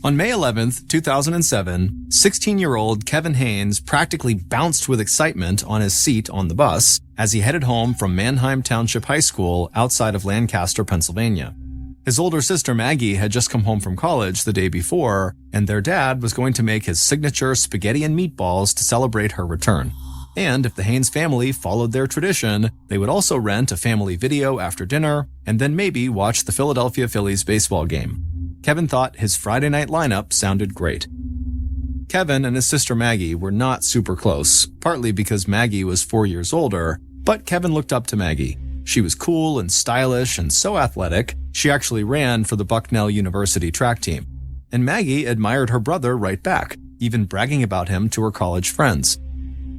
On May 11th, 2007, 16-year-old Kevin Haynes practically bounced with excitement on his seat on the bus as he headed home from Manheim Township High School outside of Lancaster, Pennsylvania. His older sister Maggie had just come home from college the day before, and their dad was going to make his signature spaghetti and meatballs to celebrate her return. And if the Haynes family followed their tradition, they would also rent a family video after dinner and then maybe watch the Philadelphia Phillies baseball game. Kevin thought his Friday night lineup sounded great. Kevin and his sister Maggie were not super close, partly because Maggie was 4 years older, but Kevin looked up to Maggie. She was cool and stylish and so athletic, she actually ran for the Bucknell University track team. And Maggie admired her brother right back, even bragging about him to her college friends.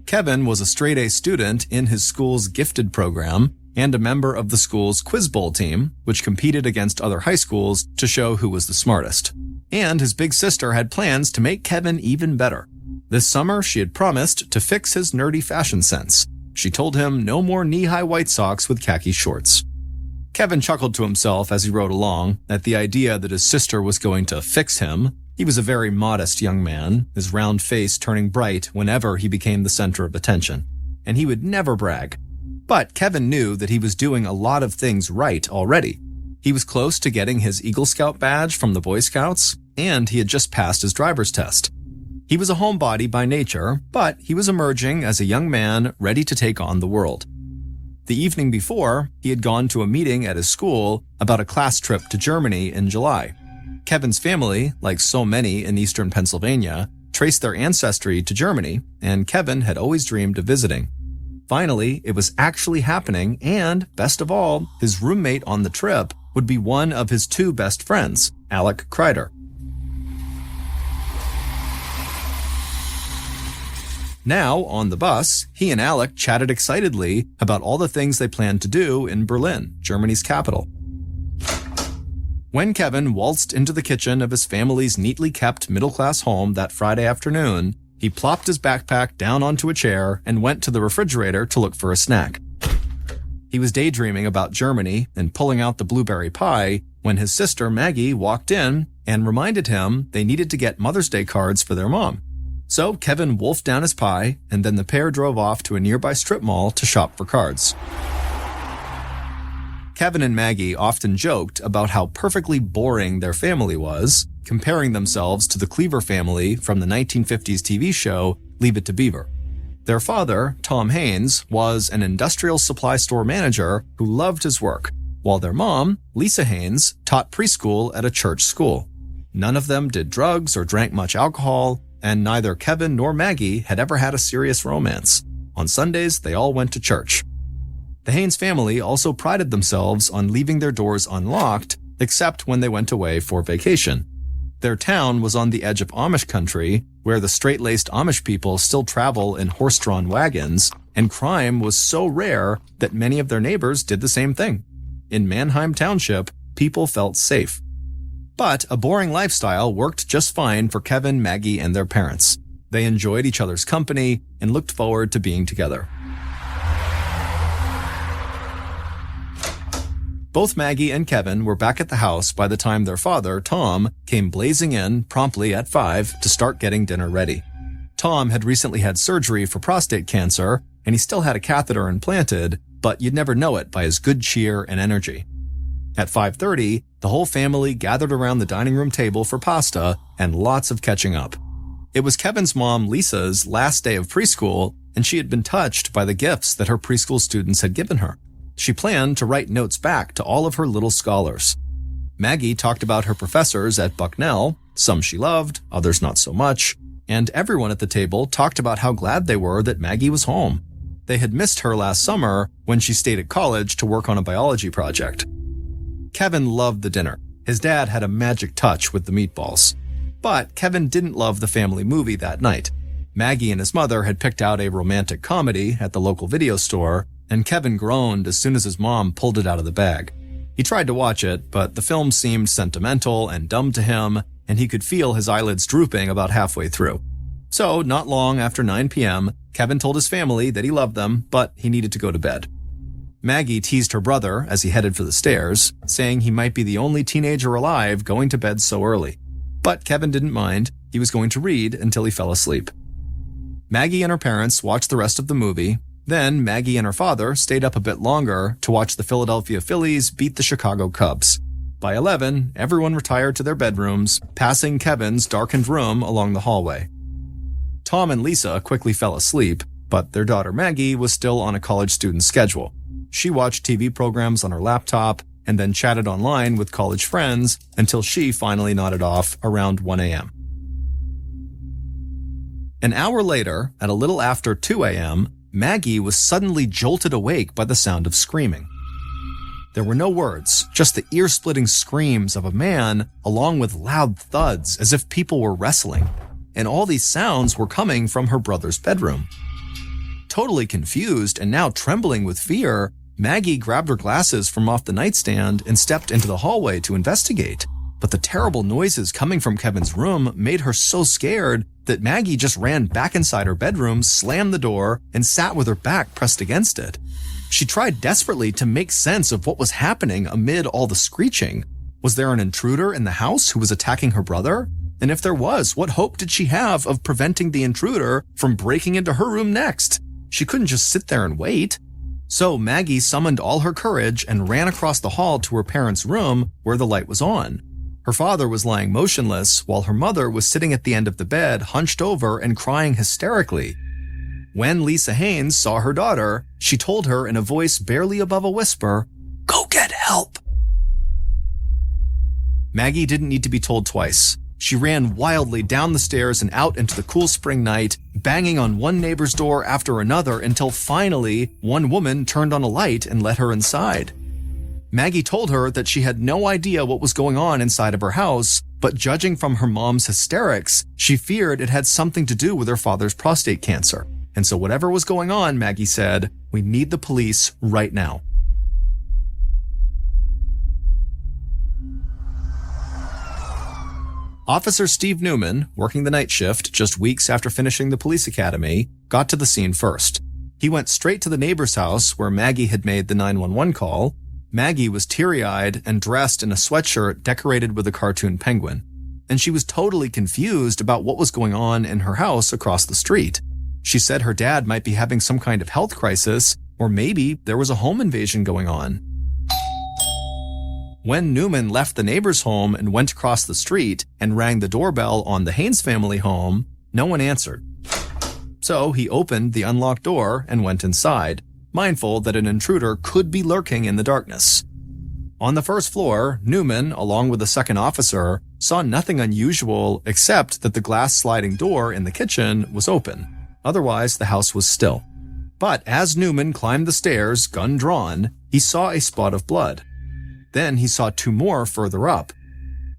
Kevin was a straight-A student in his school's gifted program and a member of the school's Quiz Bowl team, which competed against other high schools to show who was the smartest. And his big sister had plans to make Kevin even better. This summer, she had promised to fix his nerdy fashion sense. She told him no more knee-high white socks with khaki shorts. Kevin chuckled to himself as he rode along at the idea that his sister was going to fix him. He was a very modest young man, his round face turning bright whenever he became the center of attention. And he would never brag. But Kevin knew that he was doing a lot of things right already. He was close to getting his Eagle Scout badge from the Boy Scouts, and he had just passed his driver's test. He was a homebody by nature, but he was emerging as a young man ready to take on the world. The evening before, he had gone to a meeting at his school about a class trip to Germany in July. Kevin's family, like so many in eastern Pennsylvania, traced their ancestry to Germany, and Kevin had always dreamed of visiting. Finally, it was actually happening, and, best of all, his roommate on the trip would be one of his two best friends, Alec Kreider. Now, on the bus, he and Alec chatted excitedly about all the things they planned to do in Berlin, Germany's capital. When Kevin waltzed into the kitchen of his family's neatly kept middle-class home that Friday afternoon, he plopped his backpack down onto a chair and went to the refrigerator to look for a snack. He was daydreaming about Germany and pulling out the blueberry pie when his sister Maggie walked in and reminded him they needed to get Mother's Day cards for their mom. So Kevin wolfed down his pie, and then the pair drove off to a nearby strip mall to shop for cards. Kevin and Maggie often joked about how perfectly boring their family was, comparing themselves to the Cleaver family from the 1950s TV show Leave It to Beaver. Their father, Tom Haynes, was an industrial supply store manager who loved his work, while their mom, Lisa Haynes, taught preschool at a church school. None of them did drugs or drank much alcohol, and neither Kevin nor Maggie had ever had a serious romance. On Sundays, they all went to church. The Haynes family also prided themselves on leaving their doors unlocked, except when they went away for vacation. Their town was on the edge of Amish country, where the straight-laced Amish people still travel in horse-drawn wagons, and crime was so rare that many of their neighbors did the same thing. In Manheim Township, people felt safe. But a boring lifestyle worked just fine for Kevin, Maggie, and their parents. They enjoyed each other's company and looked forward to being together. Both Maggie and Kevin were back at the house by the time their father, Tom, came blazing in promptly at 5 to start getting dinner ready. Tom had recently had surgery for prostate cancer, and he still had a catheter implanted, but you'd never know it by his good cheer and energy. At 5:30, the whole family gathered around the dining room table for pasta and lots of catching up. It was Kevin's mom, Lisa's, last day of preschool, and she had been touched by the gifts that her preschool students had given her. She planned to write notes back to all of her little scholars. Maggie talked about her professors at Bucknell, some she loved, others not so much, and everyone at the table talked about how glad they were that Maggie was home. They had missed her last summer when she stayed at college to work on a biology project. Kevin loved the dinner. His dad had a magic touch with the meatballs. But Kevin didn't love the family movie that night. Maggie and his mother had picked out a romantic comedy at the local video store, and Kevin groaned as soon as his mom pulled it out of the bag. He tried to watch it, but the film seemed sentimental and dumb to him, and he could feel his eyelids drooping about halfway through. So, not long after 9 p.m., Kevin told his family that he loved them, but he needed to go to bed. Maggie teased her brother as he headed for the stairs, saying he might be the only teenager alive going to bed so early. But Kevin didn't mind. He was going to read until he fell asleep. Maggie and her parents watched the rest of the movie. Then Maggie and her father stayed up a bit longer to watch the Philadelphia Phillies beat the Chicago Cubs. By 11, everyone retired to their bedrooms, passing Kevin's darkened room along the hallway. Tom and Lisa quickly fell asleep, but their daughter Maggie was still on a college student schedule. She watched TV programs on her laptop and then chatted online with college friends until she finally nodded off around 1 a.m. An hour later, at a little after 2 a.m., Maggie was suddenly jolted awake by the sound of screaming. There were no words, just the ear-splitting screams of a man, along with loud thuds as if people were wrestling. And all these sounds were coming from her brother's bedroom. Totally confused and now trembling with fear, Maggie grabbed her glasses from off the nightstand and stepped into the hallway to investigate. But the terrible noises coming from Kevin's room made her so scared that Maggie just ran back inside her bedroom, slammed the door, and sat with her back pressed against it. She tried desperately to make sense of what was happening amid all the screeching. Was there an intruder in the house who was attacking her brother? And if there was, what hope did she have of preventing the intruder from breaking into her room next? She couldn't just sit there and wait. So Maggie summoned all her courage and ran across the hall to her parents' room where the light was on. Her father was lying motionless while her mother was sitting at the end of the bed, hunched over and crying hysterically. When Lisa Haynes saw her daughter, she told her in a voice barely above a whisper, "Go get help." Maggie didn't need to be told twice. She ran wildly down the stairs and out into the cool spring night, banging on one neighbor's door after another until finally one woman turned on a light and let her inside. Maggie told her that she had no idea what was going on inside of her house, but judging from her mom's hysterics, she feared it had something to do with her father's prostate cancer. And so whatever was going on, Maggie said, we need the police right now. Officer Steve Newman, working the night shift just weeks after finishing the police academy, got to the scene first. He went straight to the neighbor's house where Maggie had made the 911 call. Maggie was teary-eyed and dressed in a sweatshirt decorated with a cartoon penguin. And she was totally confused about what was going on in her house across the street. She said her dad might be having some kind of health crisis, or maybe there was a home invasion going on. When Newman left the neighbor's home and went across the street and rang the doorbell on the Haynes family home, no one answered. So he opened the unlocked door and went inside, mindful that an intruder could be lurking in the darkness. On the first floor, Newman, along with a second officer, saw nothing unusual except that the glass sliding door in the kitchen was open. Otherwise, the house was still. But as Newman climbed the stairs, gun drawn, he saw a spot of blood. Then he saw two more further up.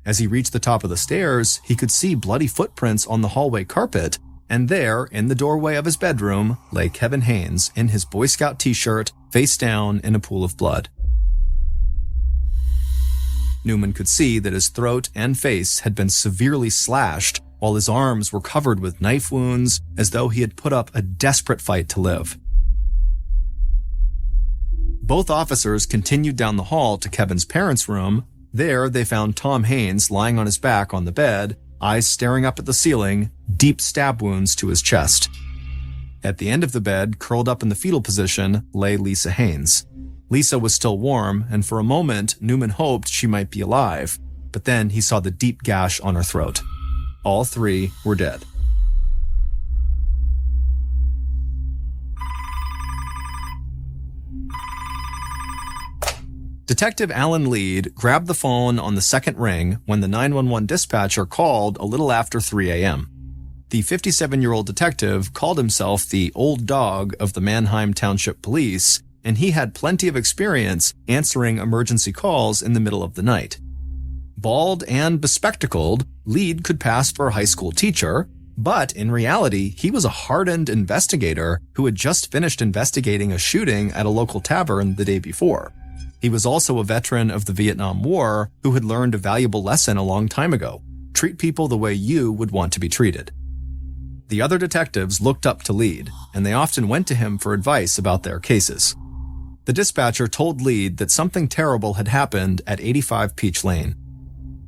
As he reached the top of the stairs, he could see bloody footprints on the hallway carpet, and there, in the doorway of his bedroom, lay Kevin Haynes in his Boy Scout t-shirt, face down in a pool of blood. Newman could see that his throat and face had been severely slashed, while his arms were covered with knife wounds, as though he had put up a desperate fight to live. Both officers continued down the hall to Kevin's parents' room. There, they found Tom Haynes lying on his back on the bed, eyes staring up at the ceiling, deep stab wounds to his chest. At the end of the bed, curled up in the fetal position, lay Lisa Haynes. Lisa was still warm, and for a moment, Newman hoped she might be alive, but then he saw the deep gash on her throat. All three were dead. Detective Alan Lead grabbed the phone on the second ring when the 911 dispatcher called a little after 3 a.m. The 57-year-old detective called himself the old dog of the Manheim Township Police, and he had plenty of experience answering emergency calls in the middle of the night. Bald and bespectacled, Lead could pass for a high school teacher, but in reality, he was a hardened investigator who had just finished investigating a shooting at a local tavern the day before. He was also a veteran of the Vietnam War who had learned a valuable lesson a long time ago: treat people the way you would want to be treated. The other detectives looked up to Lead, and they often went to him for advice about their cases. The dispatcher told Lead that something terrible had happened at 85 Peach Lane.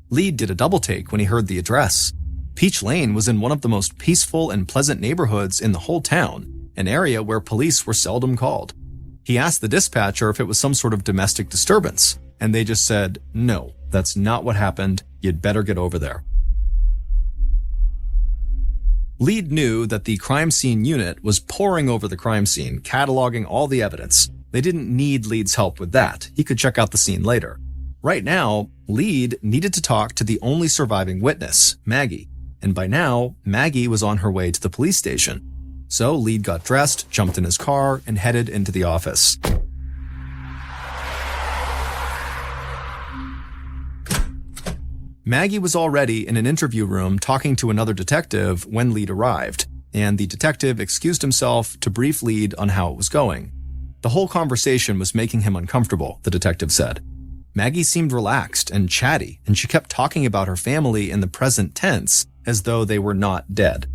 Lead did a double take when he heard the address. Peach Lane was in one of the most peaceful and pleasant neighborhoods in the whole town, an area where police were seldom called. He asked the dispatcher if it was some sort of domestic disturbance, and they just said, "No, that's not what happened. You'd better get over there." Lead knew that the crime scene unit was poring over the crime scene, cataloging all the evidence. They didn't need Lead's help with that. He could check out the scene later. Right now, Lead needed to talk to the only surviving witness, Maggie. And by now, Maggie was on her way to the police station. So Lead got dressed, jumped in his car, and headed into the office. Maggie was already in an interview room talking to another detective when Lead arrived, and the detective excused himself to brief Lead on how it was going. The whole conversation was making him uncomfortable, the detective said. Maggie seemed relaxed and chatty, and she kept talking about her family in the present tense as though they were not dead.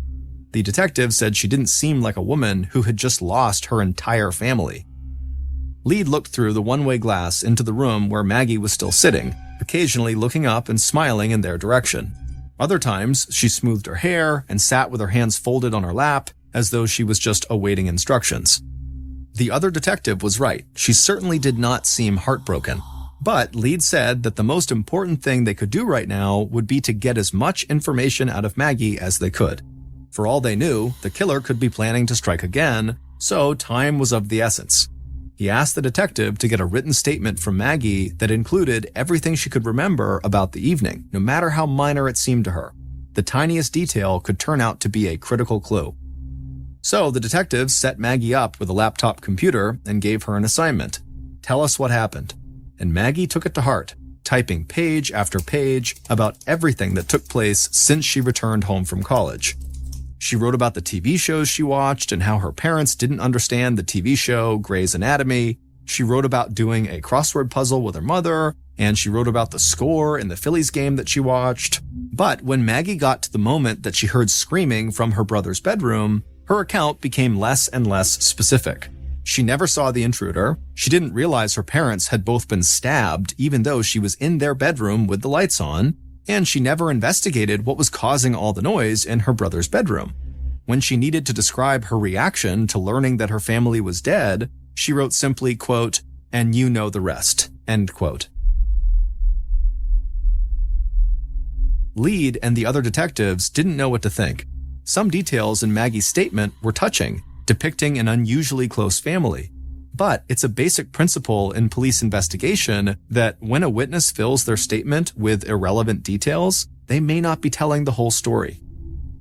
The detective said she didn't seem like a woman who had just lost her entire family. Lead looked through the one-way glass into the room where Maggie was still sitting, occasionally looking up and smiling in their direction. Other times, she smoothed her hair and sat with her hands folded on her lap as though she was just awaiting instructions. The other detective was right. She certainly did not seem heartbroken. But Lead said that the most important thing they could do right now would be to get as much information out of Maggie as they could. For all they knew, the killer could be planning to strike again, so time was of the essence. He asked the detective to get a written statement from Maggie that included everything she could remember about the evening, no matter how minor it seemed to her. The tiniest detail could turn out to be a critical clue. So the detective set Maggie up with a laptop computer and gave her an assignment. Tell us what happened. And Maggie took it to heart, typing page after page about everything that took place since she returned home from college. She wrote about the TV shows she watched and how her parents didn't understand the TV show Grey's Anatomy. She wrote about doing a crossword puzzle with her mother, and she wrote about the score in the Phillies game that she watched. But when Maggie got to the moment that she heard screaming from her brother's bedroom, her account became less and less specific. She never saw the intruder. She didn't realize her parents had both been stabbed, even though she was in their bedroom with the lights on. And she never investigated what was causing all the noise in her brother's bedroom. When she needed to describe her reaction to learning that her family was dead, she wrote simply, quote, "and you know the rest," end quote. Lead and the other detectives didn't know what to think. Some details in Maggie's statement were touching, depicting an unusually close family. But it's a basic principle in police investigation that when a witness fills their statement with irrelevant details, they may not be telling the whole story.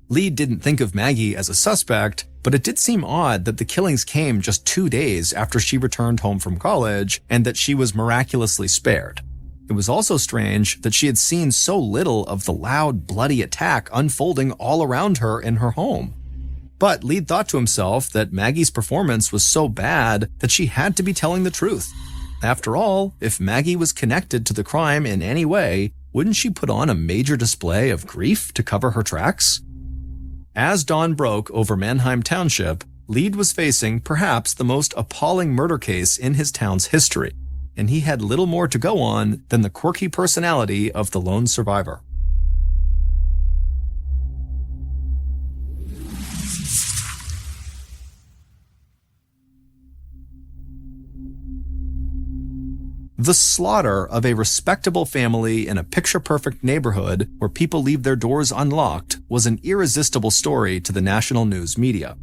Lead didn't think of Maggie as a suspect, but it did seem odd that the killings came just 2 days after she returned home from college and that she was miraculously spared. It was also strange that she had seen so little of the loud, bloody attack unfolding all around her in her home. But Lead thought to himself that Maggie's performance was so bad that she had to be telling the truth. After all, if Maggie was connected to the crime in any way, wouldn't she put on a major display of grief to cover her tracks? As dawn broke over Mannheim Township, Lead was facing perhaps the most appalling murder case in his town's history, and he had little more to go on than the quirky personality of the lone survivor. The slaughter of a respectable family in a picture-perfect neighborhood where people leave their doors unlocked was an irresistible story to the national news media.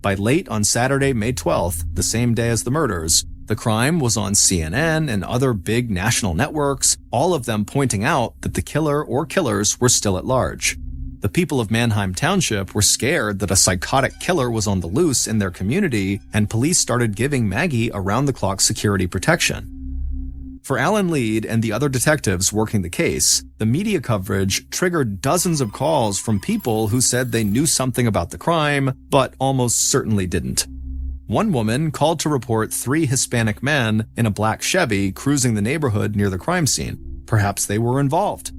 By late on Saturday, May 12th, the same day as the murders, the crime was on CNN and other big national networks, all of them pointing out that the killer or killers were still at large. The people of Mannheim Township were scared that a psychotic killer was on the loose in their community, and police started giving Maggie around-the-clock security protection. For Alan Lead and the other detectives working the case, the media coverage triggered dozens of calls from people who said they knew something about the crime, but almost certainly didn't. One woman called to report 3 Hispanic men in a black Chevy cruising the neighborhood near the crime scene. Perhaps they were involved.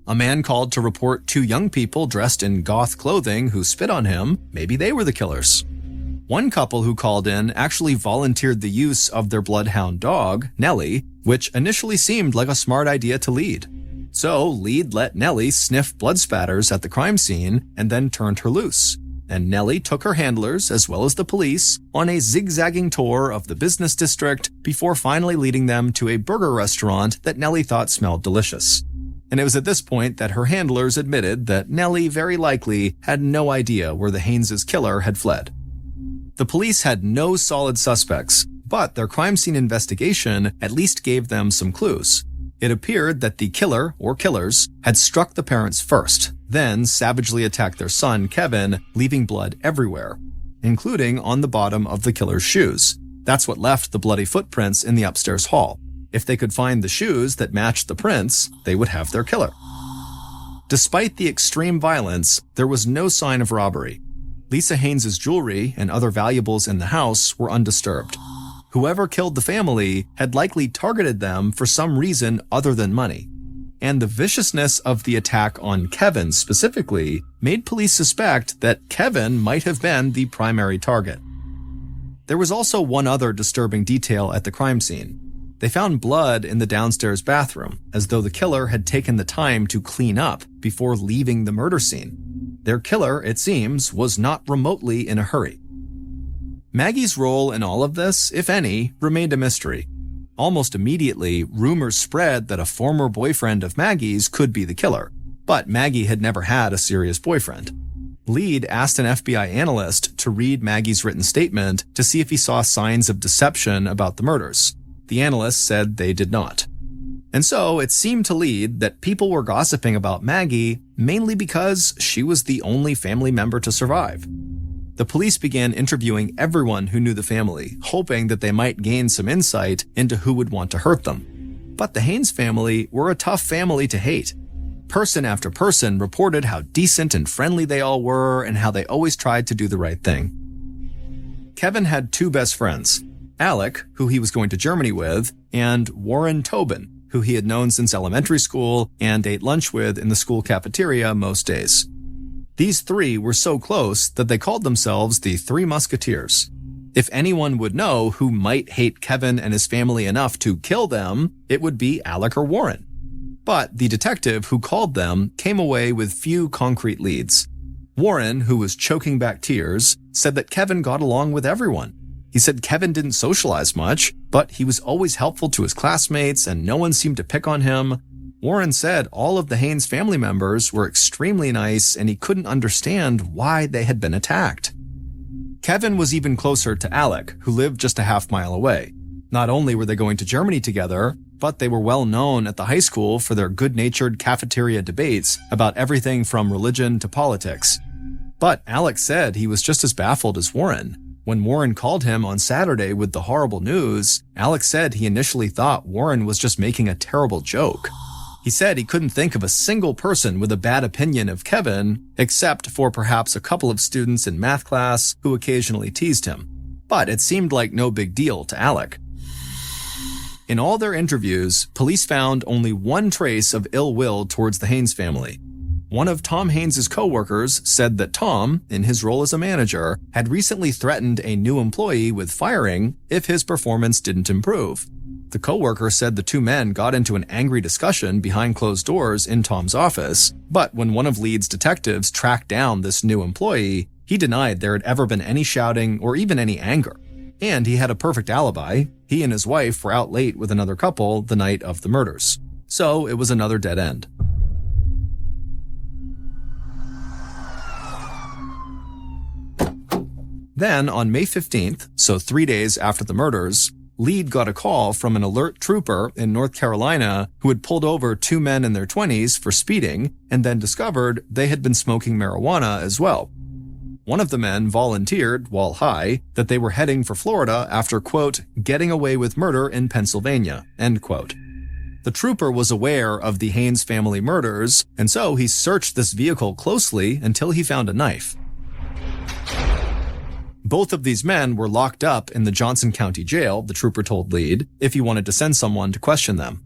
A man called to report 2 young people dressed in goth clothing who spit on him. Maybe they were the killers. One couple who called in actually volunteered the use of their bloodhound dog, Nellie, which initially seemed like a smart idea to Lead. So Lead let Nellie sniff blood spatters at the crime scene and then turned her loose. And Nellie took her handlers, as well as the police, on a zigzagging tour of the business district before finally leading them to a burger restaurant that Nellie thought smelled delicious. And it was at this point that her handlers admitted that Nellie very likely had no idea where the Haynes' killer had fled. The police had no solid suspects, but their crime scene investigation at least gave them some clues. It appeared that the killer, or killers, had struck the parents first, then savagely attacked their son, Kevin, leaving blood everywhere, including on the bottom of the killer's shoes. That's what left the bloody footprints in the upstairs hall. If they could find the shoes that matched the prints, they would have their killer. Despite the extreme violence, there was no sign of robbery. Lisa Haynes' jewelry and other valuables in the house were undisturbed. Whoever killed the family had likely targeted them for some reason other than money. And the viciousness of the attack on Kevin specifically made police suspect that Kevin might have been the primary target. There was also one other disturbing detail at the crime scene. They found blood in the downstairs bathroom, as though the killer had taken the time to clean up before leaving the murder scene. Their killer, it seems, was not remotely in a hurry. Maggie's role in all of this, if any, remained a mystery. Almost immediately, rumors spread that a former boyfriend of Maggie's could be the killer, but Maggie had never had a serious boyfriend. Lead asked an FBI analyst to read Maggie's written statement to see if he saw signs of deception about the murders. The analyst said they did not. And so it seemed to Lead that people were gossiping about Maggie mainly because she was the only family member to survive. The police began interviewing everyone who knew the family, hoping that they might gain some insight into who would want to hurt them. But the Haynes family were a tough family to hate. Person after person reported how decent and friendly they all were and how they always tried to do the right thing. Kevin had two best friends, Alec, who he was going to Germany with, and Warren Tobin, who he had known since elementary school and ate lunch with in the school cafeteria most days. These three were so close that they called themselves the Three Musketeers. If anyone would know who might hate Kevin and his family enough to kill them, it would be Alec or Warren. But the detective who called them came away with few concrete leads. Warren, who was choking back tears, said that Kevin got along with everyone. He said Kevin didn't socialize much, but he was always helpful to his classmates and no one seemed to pick on him. Warren said all of the Haynes family members were extremely nice and he couldn't understand why they had been attacked. Kevin was even closer to Alec, who lived just a half-mile away. Not only were they going to Germany together, but they were well known at the high school for their good-natured cafeteria debates about everything from religion to politics. But Alec said he was just as baffled as Warren. When Warren called him on Saturday with the horrible news, Alec said he initially thought Warren was just making a terrible joke. He said he couldn't think of a single person with a bad opinion of Kevin, except for perhaps a couple of students in math class who occasionally teased him. But it seemed like no big deal to Alec. In all their interviews, police found only one trace of ill will towards the Haynes family. One of Tom Haynes' co-workers said that Tom, in his role as a manager, had recently threatened a new employee with firing if his performance didn't improve. The co-worker said the two men got into an angry discussion behind closed doors in Tom's office, but when one of Lead's detectives tracked down this new employee, he denied there had ever been any shouting or even any anger. And he had a perfect alibi. He and his wife were out late with another couple the night of the murders. So it was another dead end. Then, on May 15th, so 3 days after the murders, Lead got a call from an alert trooper in North Carolina who had pulled over two men in their 20s for speeding and then discovered they had been smoking marijuana as well. One of the men volunteered, while high, that they were heading for Florida after, quote, getting away with murder in Pennsylvania, end quote. The trooper was aware of the Haynes family murders, and so he searched this vehicle closely until he found a knife. Both of these men were locked up in the Johnson County Jail, the trooper told Lead, if he wanted to send someone to question them.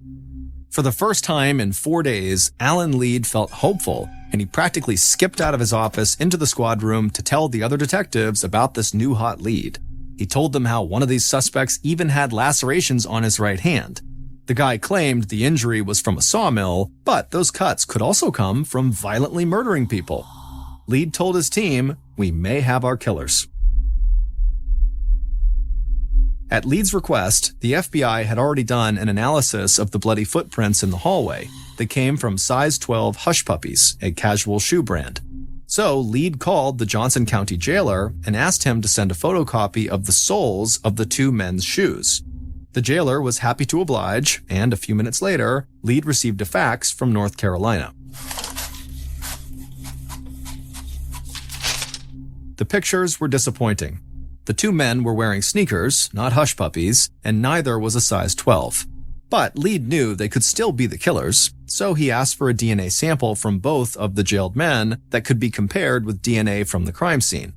For the first time in 4 days, Alan Lead felt hopeful, and he practically skipped out of his office into the squad room to tell the other detectives about this new hot lead. He told them how one of these suspects even had lacerations on his right hand. The guy claimed the injury was from a sawmill, but those cuts could also come from violently murdering people. Lead told his team, "We may have our killers." At Lead's request, the FBI had already done an analysis of the bloody footprints in the hallway. They came from size 12 Hush Puppies, a casual shoe brand. So Lead called the Johnson County jailer and asked him to send a photocopy of the soles of the two men's shoes. The jailer was happy to oblige, and a few minutes later, Lead received a fax from North Carolina. The pictures were disappointing. The two men were wearing sneakers, not Hush Puppies, and neither was a size 12. But Lead knew they could still be the killers, so he asked for a DNA sample from both of the jailed men that could be compared with DNA from the crime scene.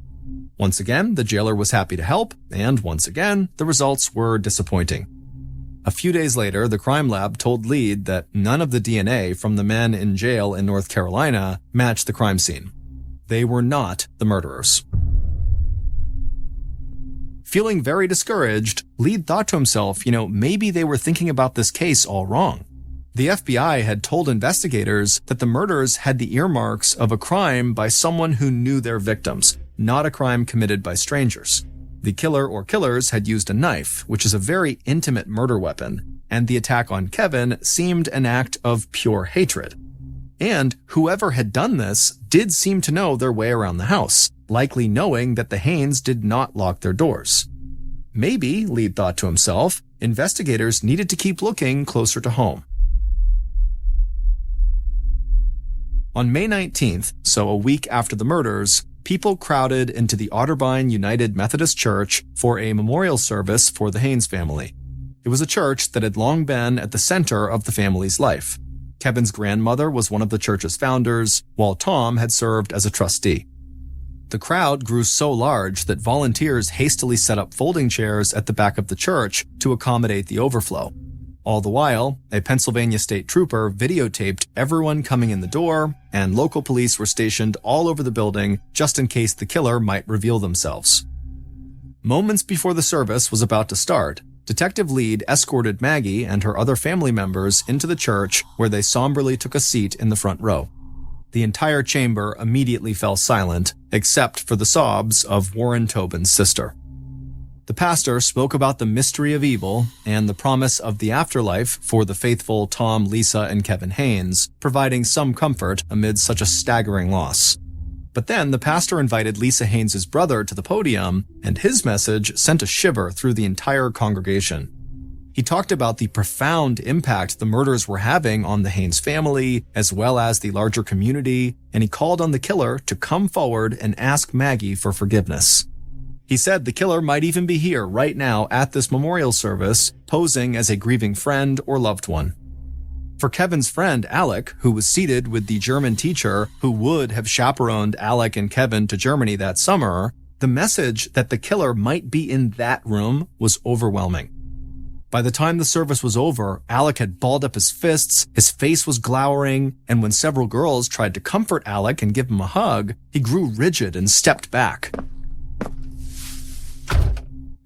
Once again, the jailer was happy to help, and once again, the results were disappointing. A few days later, the crime lab told Lead that none of the DNA from the men in jail in North Carolina matched the crime scene. They were not the murderers. Feeling very discouraged, Lead thought to himself, maybe they were thinking about this case all wrong. The FBI had told investigators that the murders had the earmarks of a crime by someone who knew their victims, not a crime committed by strangers. The killer or killers had used a knife, which is a very intimate murder weapon, and the attack on Kevin seemed an act of pure hatred. And whoever had done this did seem to know their way around the house, likely knowing that the Haynes did not lock their doors. Maybe, Lead thought to himself, investigators needed to keep looking closer to home. On May 19th, so a week after the murders, people crowded into the Otterbein United Methodist Church for a memorial service for the Haynes family. It was a church that had long been at the center of the family's life. Kevin's grandmother was one of the church's founders, while Tom had served as a trustee. The crowd grew so large that volunteers hastily set up folding chairs at the back of the church to accommodate the overflow. All the while, a Pennsylvania state trooper videotaped everyone coming in the door, and local police were stationed all over the building just in case the killer might reveal themselves. Moments before the service was about to start, Detective Lead escorted Maggie and her other family members into the church, where they somberly took a seat in the front row. The entire chamber immediately fell silent, except for the sobs of Warren Tobin's sister. The pastor spoke about the mystery of evil and the promise of the afterlife for the faithful Tom, Lisa, and Kevin Haynes, providing some comfort amid such a staggering loss. But then the pastor invited Lisa Haynes' brother to the podium, and his message sent a shiver through the entire congregation. He talked about the profound impact the murders were having on the Haynes family, as well as the larger community, and he called on the killer to come forward and ask Maggie for forgiveness. He said the killer might even be here right now at this memorial service, posing as a grieving friend or loved one. For Kevin's friend, Alec, who was seated with the German teacher who would have chaperoned Alec and Kevin to Germany that summer, the message that the killer might be in that room was overwhelming. By the time the service was over, Alec had balled up his fists, his face was glowering, and when several girls tried to comfort Alec and give him a hug, he grew rigid and stepped back.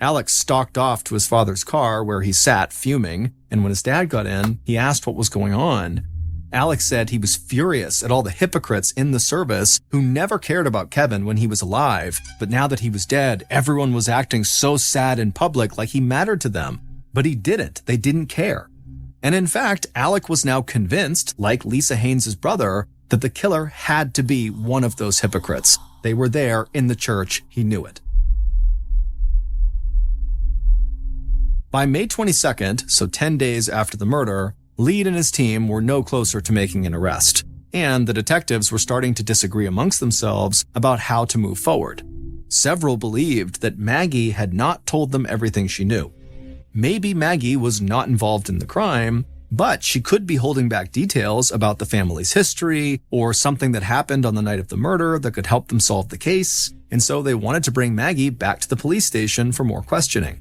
Alex stalked off to his father's car where he sat fuming, and when his dad got in, he asked what was going on. Alex said he was furious at all the hypocrites in the service who never cared about Kevin when he was alive, but now that he was dead, everyone was acting so sad in public like he mattered to them. But he didn't. They didn't care. And in fact, Alec was now convinced, like Lisa Haynes' brother, that the killer had to be one of those hypocrites. They were there in the church. He knew it. By May 22nd, so 10 days after the murder, Lead and his team were no closer to making an arrest, and the detectives were starting to disagree amongst themselves about how to move forward. Several believed that Maggie had not told them everything she knew. Maybe Maggie was not involved in the crime, but she could be holding back details about the family's history or something that happened on the night of the murder that could help them solve the case, and so they wanted to bring Maggie back to the police station for more questioning.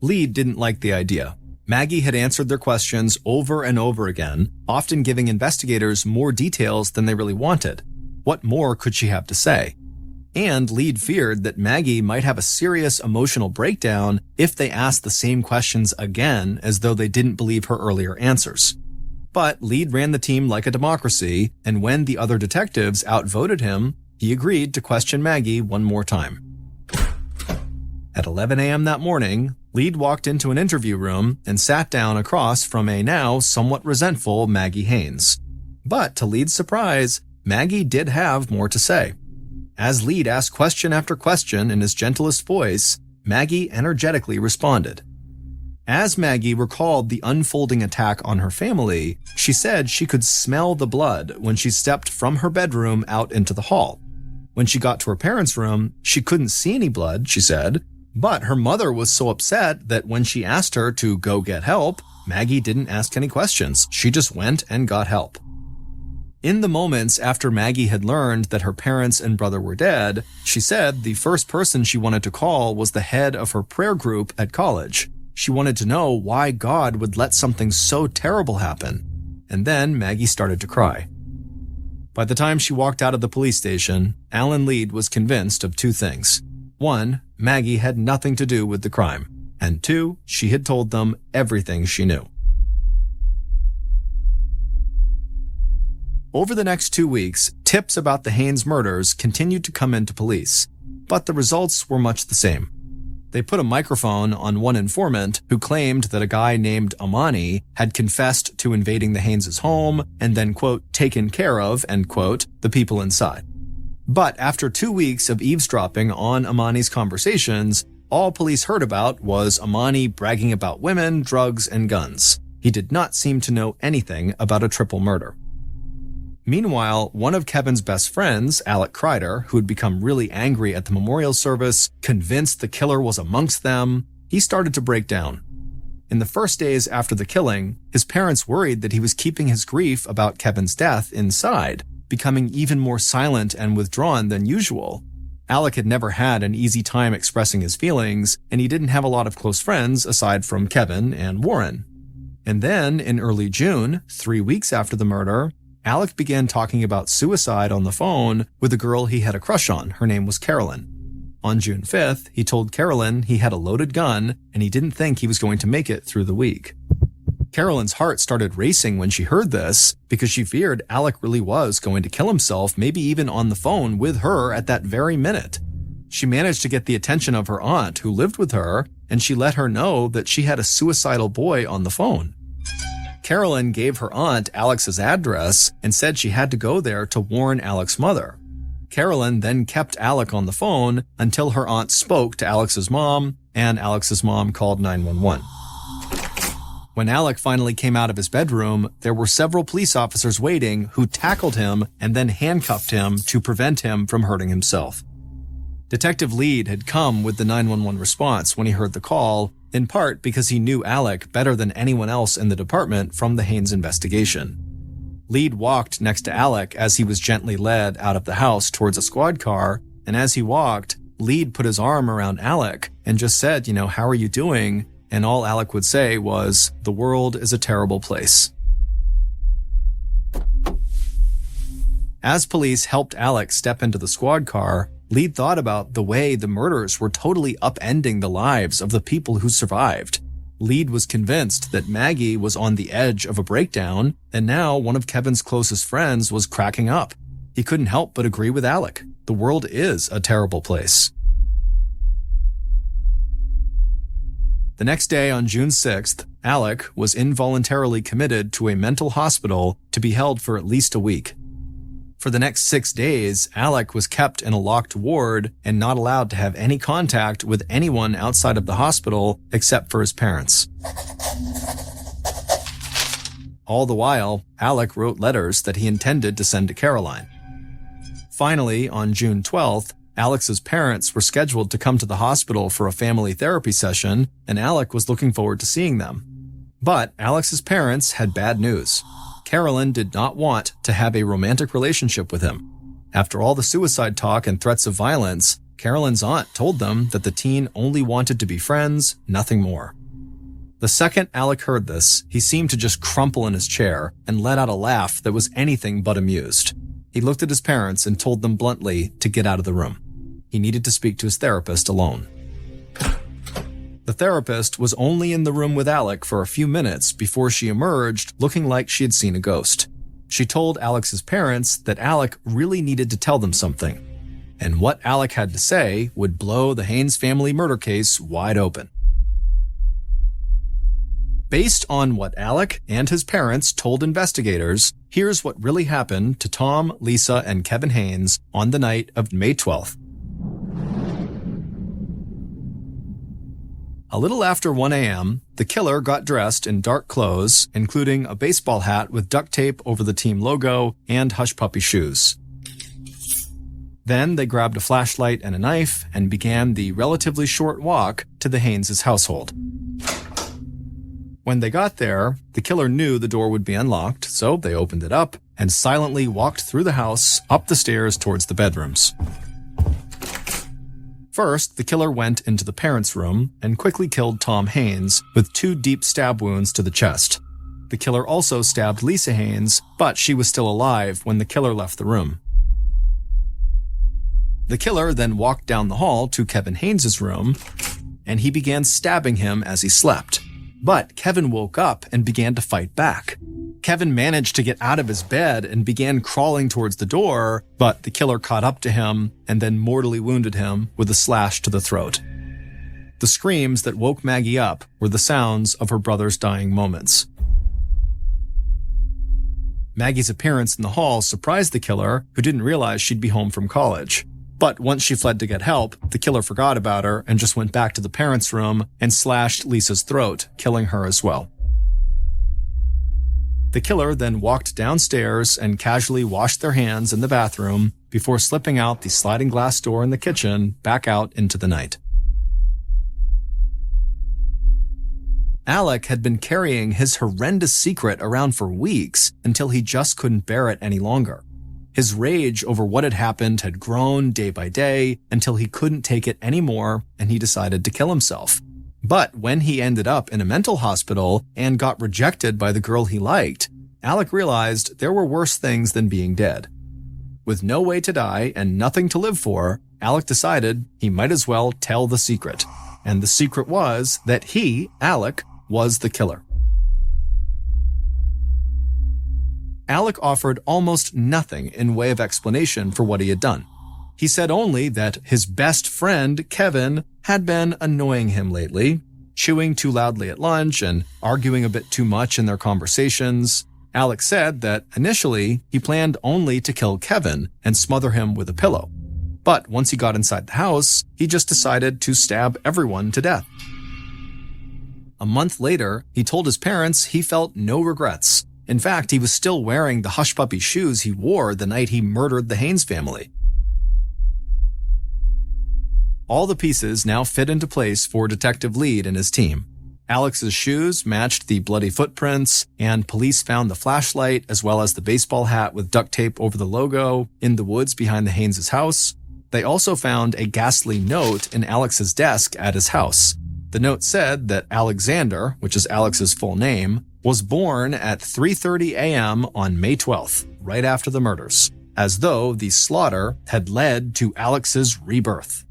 Lead didn't like the idea. Maggie had answered their questions over and over again, often giving investigators more details than they really wanted. What more could she have to say? And Lead feared that Maggie might have a serious emotional breakdown if they asked the same questions again as though they didn't believe her earlier answers. But Lead ran the team like a democracy, and when the other detectives outvoted him, he agreed to question Maggie one more time. At 11 a.m. that morning, Lead walked into an interview room and sat down across from a now somewhat resentful Maggie Haynes. But to Lead's surprise, Maggie did have more to say. As Lead asked question after question in his gentlest voice, Maggie energetically responded. As Maggie recalled the unfolding attack on her family, she said she could smell the blood when she stepped from her bedroom out into the hall. When she got to her parents' room, she couldn't see any blood, she said, but her mother was so upset that when she asked her to go get help, Maggie didn't ask any questions. She just went and got help. In the moments after Maggie had learned that her parents and brother were dead, she said the first person she wanted to call was the head of her prayer group at college. She wanted to know why God would let something so terrible happen. And then Maggie started to cry. By the time she walked out of the police station, Alan Lead was convinced of two things. One, Maggie had nothing to do with the crime. And two, she had told them everything she knew. Over the next 2 weeks, tips about the Haynes murders continued to come into police, but the results were much the same. They put a microphone on one informant who claimed that a guy named Amani had confessed to invading the Haynes' home and then, quote, taken care of, end quote, the people inside. But after 2 weeks of eavesdropping on Amani's conversations, all police heard about was Amani bragging about women, drugs, and guns. He did not seem to know anything about a triple murder. Meanwhile, one of Kevin's best friends, Alec Kreider, who had become really angry at the memorial service, convinced the killer was amongst them, he started to break down. In the first days after the killing, his parents worried that he was keeping his grief about Kevin's death inside, becoming even more silent and withdrawn than usual. Alec had never had an easy time expressing his feelings, and he didn't have a lot of close friends aside from Kevin and Warren. And then, in early June, 3 weeks after the murder, Alec began talking about suicide on the phone with a girl he had a crush on. Her name was Carolyn. On June 5th, he told Carolyn he had a loaded gun and he didn't think he was going to make it through the week. Carolyn's heart started racing when she heard this because she feared Alec really was going to kill himself, maybe even on the phone with her at that very minute. She managed to get the attention of her aunt who lived with her, and she let her know that she had a suicidal boy on the phone. Carolyn gave her aunt Alex's address and said she had to go there to warn Alex's mother. Carolyn then kept Alec on the phone until her aunt spoke to Alex's mom, and Alex's mom called 911. When Alec finally came out of his bedroom, there were several police officers waiting who tackled him and then handcuffed him to prevent him from hurting himself. Detective Lead had come with the 911 response when he heard the call, in part because he knew Alec better than anyone else in the department from the Haynes investigation. Lead walked next to Alec as he was gently led out of the house towards a squad car, and as he walked, Lead put his arm around Alec and just said, how are you doing? And all Alec would say was, the world is a terrible place. As police helped Alec step into the squad car, Lead thought about the way the murders were totally upending the lives of the people who survived. Lead was convinced that Maggie was on the edge of a breakdown, and now one of Kevin's closest friends was cracking up. He couldn't help but agree with Alec. The world is a terrible place. The next day, on June 6th, Alec was involuntarily committed to a mental hospital to be held for at least a week. For the next 6 days, Alec was kept in a locked ward and not allowed to have any contact with anyone outside of the hospital except for his parents. All the while, Alec wrote letters that he intended to send to Caroline. Finally, on June 12th, Alex's parents were scheduled to come to the hospital for a family therapy session, and Alec was looking forward to seeing them. But Alex's parents had bad news. Carolyn did not want to have a romantic relationship with him. After all the suicide talk and threats of violence, Carolyn's aunt told them that the teen only wanted to be friends, nothing more. The second Alec heard this, he seemed to just crumple in his chair and let out a laugh that was anything but amused. He looked at his parents and told them bluntly to get out of the room. he needed to speak to his therapist alone. The therapist was only in the room with Alec for a few minutes before she emerged looking like she had seen a ghost. She told Alex's parents that Alec really needed to tell them something, and what Alec had to say would blow the Haynes family murder case wide open. Based on what Alec and his parents told investigators, here's what really happened to Tom, Lisa, and Kevin Haynes on the night of May 12th. A little after 1 a.m., the killer got dressed in dark clothes, including a baseball hat with duct tape over the team logo and hush-puppy shoes. Then they grabbed a flashlight and a knife and began the relatively short walk to the Haynes' household. When they got there, the killer knew the door would be unlocked, so they opened it up and silently walked through the house, up the stairs towards the bedrooms. First, the killer went into the parents' room and quickly killed Tom Haynes with 2 deep stab wounds to the chest. The killer also stabbed Lisa Haynes, but she was still alive when the killer left the room. The killer then walked down the hall to Kevin Haynes' room, and he began stabbing him as he slept. But Kevin woke up and began to fight back. Kevin managed to get out of his bed and began crawling towards the door, but the killer caught up to him and then mortally wounded him with a slash to the throat. The screams that woke Maggie up were the sounds of her brother's dying moments. Maggie's appearance in the hall surprised the killer, who didn't realize she'd be home from college. But once she fled to get help, the killer forgot about her and just went back to the parents' room and slashed Lisa's throat, killing her as well. The killer then walked downstairs and casually washed their hands in the bathroom before slipping out the sliding glass door in the kitchen back out into the night. Alec had been carrying his horrendous secret around for weeks until he just couldn't bear it any longer. His rage over what had happened had grown day by day until he couldn't take it anymore and he decided to kill himself. But when he ended up in a mental hospital and got rejected by the girl he liked, Alec realized there were worse things than being dead. With no way to die and nothing to live for, Alec decided he might as well tell the secret. And the secret was that he, Alec, was the killer. Alec offered almost nothing in way of explanation for what he had done. He said only that his best friend, Kevin, had been annoying him lately, chewing too loudly at lunch and arguing a bit too much in their conversations. Alec said that initially he planned only to kill Kevin and smother him with a pillow. But once he got inside the house, he just decided to stab everyone to death. A month later, he told his parents he felt no regrets. In fact, he was still wearing the hush-puppy shoes he wore the night he murdered the Haynes family. All the pieces now fit into place for Detective Lead and his team. Alex's shoes matched the bloody footprints, and police found the flashlight as well as the baseball hat with duct tape over the logo in the woods behind the Haynes' house. They also found a ghastly note in Alex's desk at his house. The note said that Alexander, which is Alex's full name, was born at 3:30 a.m. on May 12th, right after the murders, as though the slaughter had led to Alex's rebirth.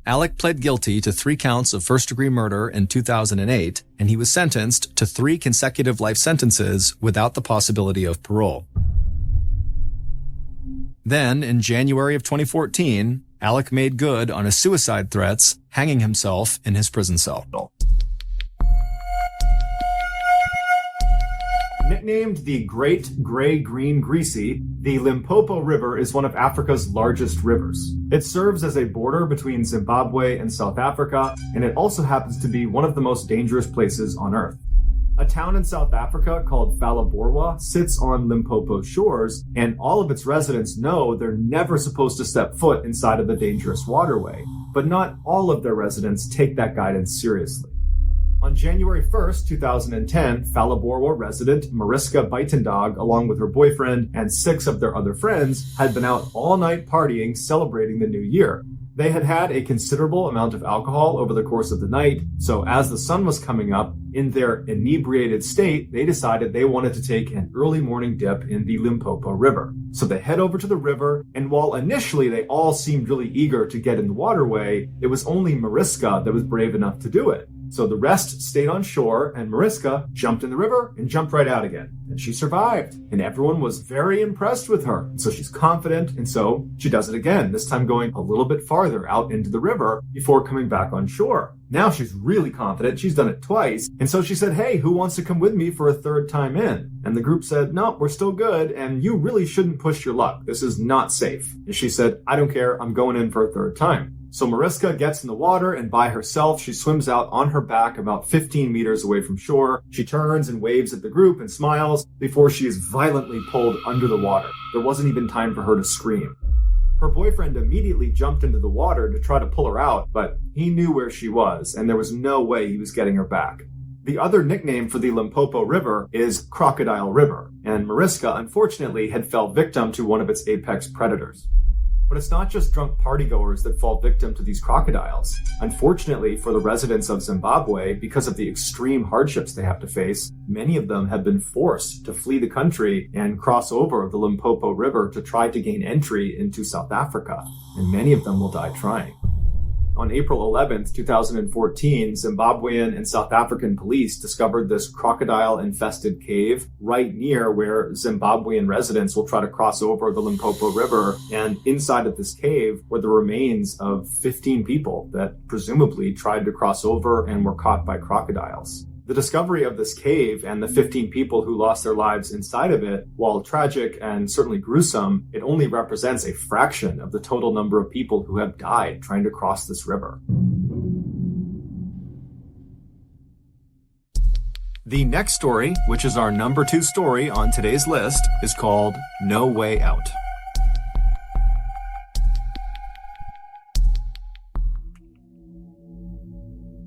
Alec pled guilty to 3 counts of first-degree murder in 2008, and he was sentenced to 3 consecutive life sentences without the possibility of parole. Then, in January of 2014, Alec made good on his suicide threats, hanging himself in his prison cell. Nicknamed the Great Grey Green Greasy, the Limpopo River is one of Africa's largest rivers. It serves as a border between Zimbabwe and South Africa, and it also happens to be one of the most dangerous places on Earth. A town in South Africa called Phalaborwa sits on Limpopo's shores, and all of its residents know they're never supposed to step foot inside of the dangerous waterway. But not all of their residents take that guidance seriously. On January 1st, 2010, Phalaborwa resident Mariska Buitendog, along with her boyfriend and 6 of their other friends, had been out all night partying, celebrating the new year. They had had a considerable amount of alcohol over the course of the night, so as the sun was coming up, in their inebriated state, they decided they wanted to take an early morning dip in the Limpopo River. So they head over to the river, and while initially they all seemed really eager to get in the waterway, it was only Mariska that was brave enough to do it. So the rest stayed on shore, and Mariska jumped in the river and jumped right out again. And she survived, and everyone was very impressed with her. And so she's confident, and so she does it again, this time going a little bit farther out into the river before coming back on shore. Now she's really confident. She's done it twice. And so she said, hey, who wants to come with me for a third time in? And the group said, no, we're still good, and you really shouldn't push your luck. This is not safe. And she said, I don't care. I'm going in for a third time. So Mariska gets in the water, and by herself, she swims out on her back about 15 meters away from shore. She turns and waves at the group and smiles before she is violently pulled under the water. There wasn't even time for her to scream. Her boyfriend immediately jumped into the water to try to pull her out, but he knew where she was, and there was no way he was getting her back. The other nickname for the Limpopo River is Crocodile River, and Mariska, unfortunately, had fell victim to one of its apex predators. But it's not just drunk partygoers that fall victim to these crocodiles. Unfortunately for the residents of Zimbabwe, because of the extreme hardships they have to face, many of them have been forced to flee the country and cross over the Limpopo River to try to gain entry into South Africa, and many of them will die trying. On April 11th, 2014, Zimbabwean and South African police discovered this crocodile-infested cave right near where Zimbabwean residents will try to cross over the Limpopo River, and inside of this cave were the remains of 15 people that presumably tried to cross over and were caught by crocodiles. The discovery of this cave and the 15 people who lost their lives inside of it, while tragic and certainly gruesome, it only represents a fraction of the total number of people who have died trying to cross this river. The next story, which is our number 2 story on today's list, is called No Way Out.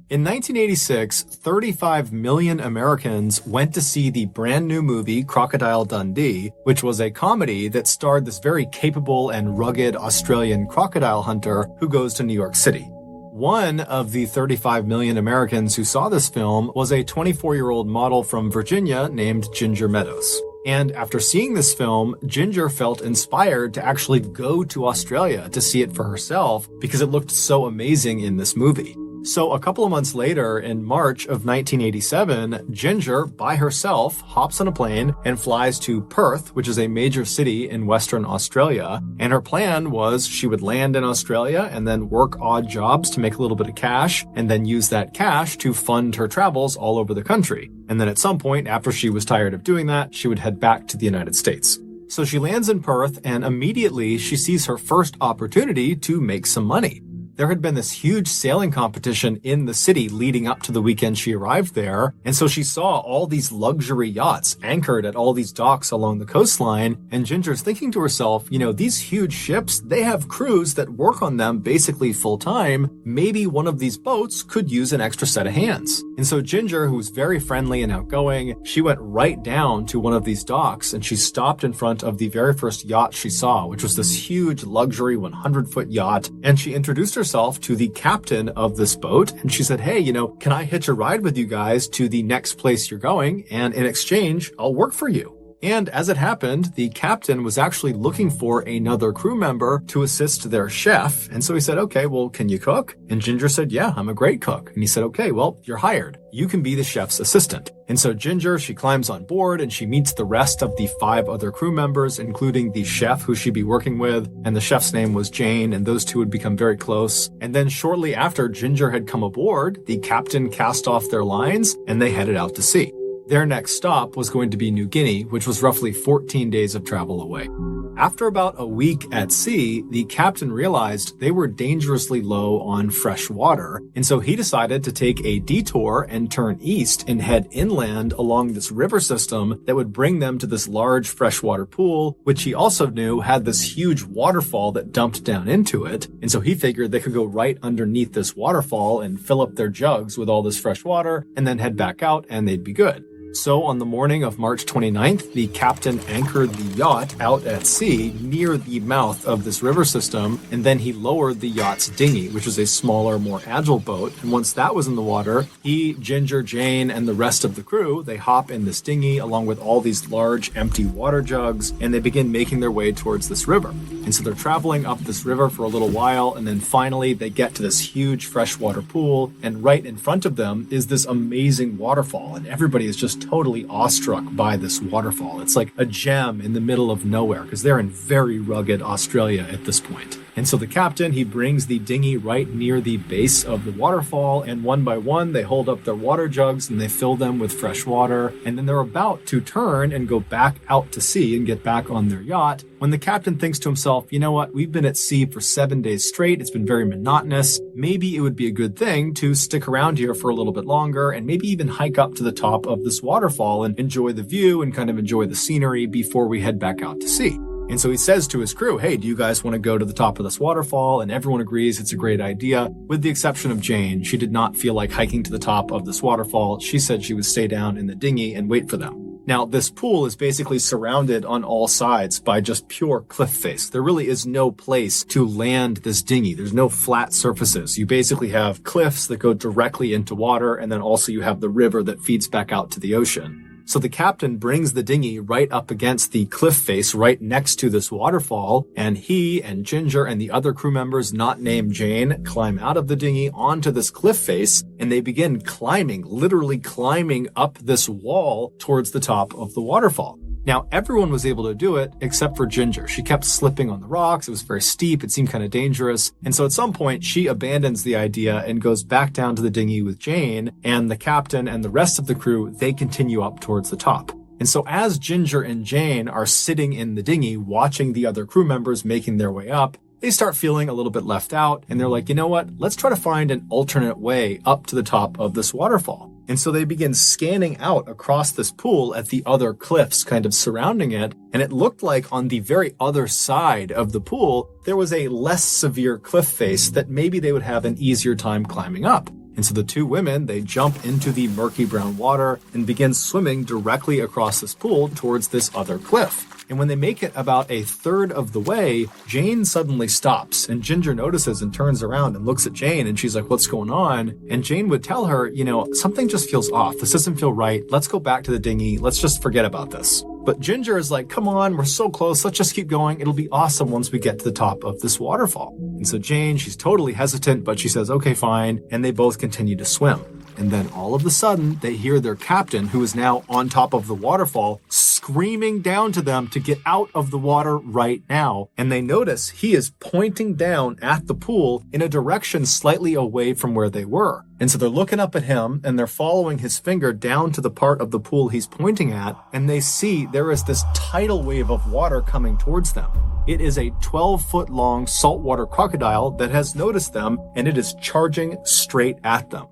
In 1986, 35 million Americans went to see the brand new movie Crocodile Dundee, which was a comedy that starred this very capable and rugged Australian crocodile hunter who goes to New York City. One of the 35 million Americans who saw this film was a 24-year-old model from Virginia named Ginger Meadows. And after seeing this film, Ginger felt inspired to actually go to Australia to see it for herself because it looked so amazing in this movie. So a couple of months later, in March of 1987, Ginger, by herself, hops on a plane and flies to Perth, which is a major city in Western Australia. And her plan was she would land in Australia and then work odd jobs to make a little bit of cash, and then use that cash to fund her travels all over the country. And then at some point, after she was tired of doing that, she would head back to the United States. So she lands in Perth, and immediately she sees her first opportunity to make some money. There had been this huge sailing competition in the city leading up to the weekend she arrived there, and so she saw all these luxury yachts anchored at all these docks along the coastline, and Ginger's thinking to herself, these huge ships, they have crews that work on them basically full-time. Maybe one of these boats could use an extra set of hands. And so Ginger, who was very friendly and outgoing, she went right down to one of these docks, and she stopped in front of the very first yacht she saw, which was this huge luxury 100-foot yacht, and she introduced herself to the captain of this boat, and she said, hey, can I hitch a ride with you guys to the next place you're going, and in exchange, I'll work for you. And as it happened, the captain was actually looking for another crew member to assist their chef. And so he said, okay, well, can you cook? And Ginger said, yeah, I'm a great cook. And he said, okay, well, you're hired. You can be the chef's assistant. And so Ginger, she climbs on board and she meets the rest of the 5 other crew members, including the chef who she'd be working with. And the chef's name was Jane, and those two would become very close. And then shortly after Ginger had come aboard, the captain cast off their lines and they headed out to sea. Their next stop was going to be New Guinea, which was roughly 14 days of travel away. After about a week at sea, the captain realized they were dangerously low on fresh water, and so he decided to take a detour and turn east and head inland along this river system that would bring them to this large freshwater pool, which he also knew had this huge waterfall that dumped down into it. And so he figured they could go right underneath this waterfall and fill up their jugs with all this fresh water and then head back out and they'd be good. So on the morning of March 29th, the captain anchored the yacht out at sea near the mouth of this river system, and then he lowered the yacht's dinghy, which is a smaller, more agile boat. And once that was in the water, he, Ginger, Jane, and the rest of the crew, they hop in this dinghy along with all these large empty water jugs, and they begin making their way towards this river. And so they're traveling up this river for a little while, and then finally they get to this huge freshwater pool, and right in front of them is this amazing waterfall, and everybody is just totally awestruck by this waterfall. It's like a gem in the middle of nowhere because they're in very rugged Australia at this point. And so the captain, he brings the dinghy right near the base of the waterfall, and one by one, they hold up their water jugs and they fill them with fresh water. And then they're about to turn and go back out to sea and get back on their yacht when the captain thinks to himself, you know what, we've been at sea for 7 days straight. It's been very monotonous. Maybe it would be a good thing to stick around here for a little bit longer and maybe even hike up to the top of this waterfall and enjoy the view and kind of enjoy the scenery before we head back out to sea. And so he says to his crew, hey, do you guys want to go to the top of this waterfall? And everyone agrees it's a great idea, with the exception of Jane. She did not feel like hiking to the top of this waterfall. She said she would stay down in the dinghy and wait for them. Now, this pool is basically surrounded on all sides by just pure cliff face. There really is no place to land this dinghy. There's no flat surfaces. You basically have cliffs that go directly into water, and then also you have the river that feeds back out to the ocean. So the captain brings the dinghy right up against the cliff face right next to this waterfall, and he and Ginger and the other crew members not named Jane climb out of the dinghy onto this cliff face, and they begin climbing, literally climbing up this wall towards the top of the waterfall. Now, everyone was able to do it except for Ginger. She kept slipping on the rocks. It was very steep. It seemed kind of dangerous. And so at some point, she abandons the idea and goes back down to the dinghy with Jane, and the captain and the rest of the crew, they continue up towards the top. And so as Ginger and Jane are sitting in the dinghy watching the other crew members making their way up, they start feeling a little bit left out, and they're like, you know what? Let's try to find an alternate way up to the top of this waterfall. And so they begin scanning out across this pool at the other cliffs kind of surrounding it, and it looked like on the very other side of the pool, there was a less severe cliff face that maybe they would have an easier time climbing up. And so the two women, they jump into the murky brown water and begin swimming directly across this pool towards this other cliff. And when they make it about a third of the way, Jane suddenly stops, and Ginger notices and turns around and looks at Jane, and she's like, what's going on? And Jane would tell her, you know, something just feels off. This doesn't feel right. Let's go back to the dinghy. Let's just forget about this. But Ginger is like, come on, we're so close. Let's just keep going. It'll be awesome once we get to the top of this waterfall. And so Jane, she's totally hesitant, but she says, okay, fine. And they both continue to swim. And then all of a sudden, they hear their captain, who is now on top of the waterfall, screaming down to them to get out of the water right now. And they notice he is pointing down at the pool in a direction slightly away from where they were. And so they're looking up at him, and they're following his finger down to the part of the pool he's pointing at, and they see there is this tidal wave of water coming towards them. It is a 12-foot long saltwater crocodile that has noticed them, and it is charging straight at them.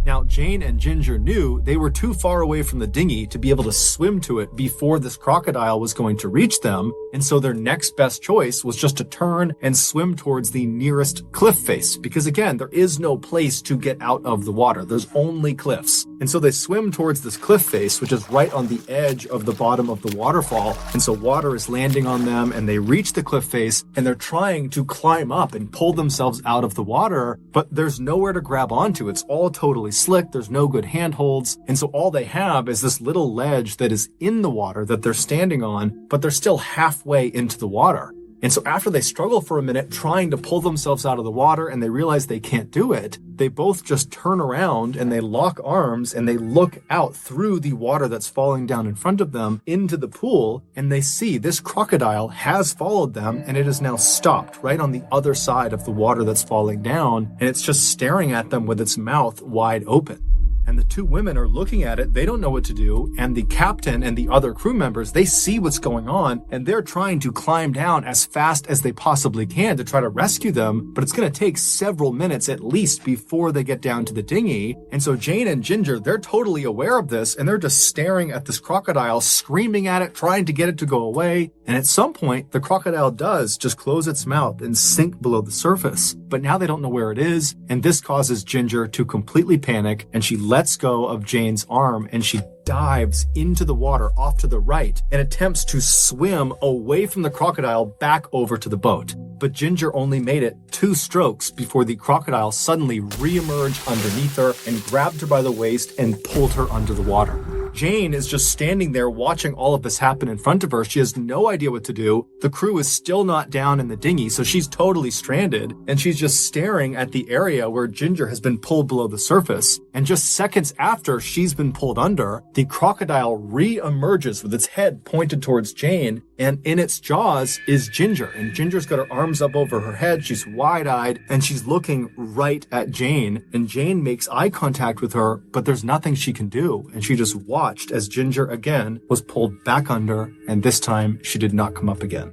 Now, Jane and Ginger knew they were too far away from the dinghy to be able to swim to it before this crocodile was going to reach them, and so their next best choice was just to turn and swim towards the nearest cliff face, because again, there is no place to get out of the water. There's only cliffs. And so they swim towards this cliff face, which is right on the edge of the bottom of the waterfall, and so water is landing on them, and they reach the cliff face, and they're trying to climb up and pull themselves out of the water, but there's nowhere to grab onto. It's all totally slick. There's no good handholds. And so all they have is this little ledge that is in the water that they're standing on, but they're still halfway into the water. And so after they struggle for a minute trying to pull themselves out of the water and they realize they can't do it, they both just turn around and they lock arms and they look out through the water that's falling down in front of them into the pool, and they see this crocodile has followed them and it is now stopped right on the other side of the water that's falling down, and it's just staring at them with its mouth wide open. And the two women are looking at it. They don't know what to do. And the captain and the other crew members, they see what's going on, and they're trying to climb down as fast as they possibly can to try to rescue them. But it's going to take several minutes at least before they get down to the dinghy. And so Jane and Ginger, they're totally aware of this, and they're just staring at this crocodile, screaming at it, trying to get it to go away. And at some point, the crocodile does just close its mouth and sink below the surface. But now they don't know where it is. And this causes Ginger to completely panic, and she lets lets go of Jane's arm and she dives into the water off to the right and attempts to swim away from the crocodile back over to the boat. But Ginger only made it 2 strokes before the crocodile suddenly re-emerged underneath her and grabbed her by the waist and pulled her under the water. Jane is just standing there watching all of this happen in front of her. She has no idea what to do. The crew is still not down in the dinghy, so she's totally stranded, and she's just staring at the area where Ginger has been pulled below the surface. And just seconds after she's been pulled under, the crocodile re-emerges with its head pointed towards Jane, and in its jaws is Ginger. And Ginger's got her arms up over her head, she's wide-eyed, and she's looking right at Jane. And Jane makes eye contact with her, but there's nothing she can do. And she just watched as Ginger again was pulled back under, and this time she did not come up again.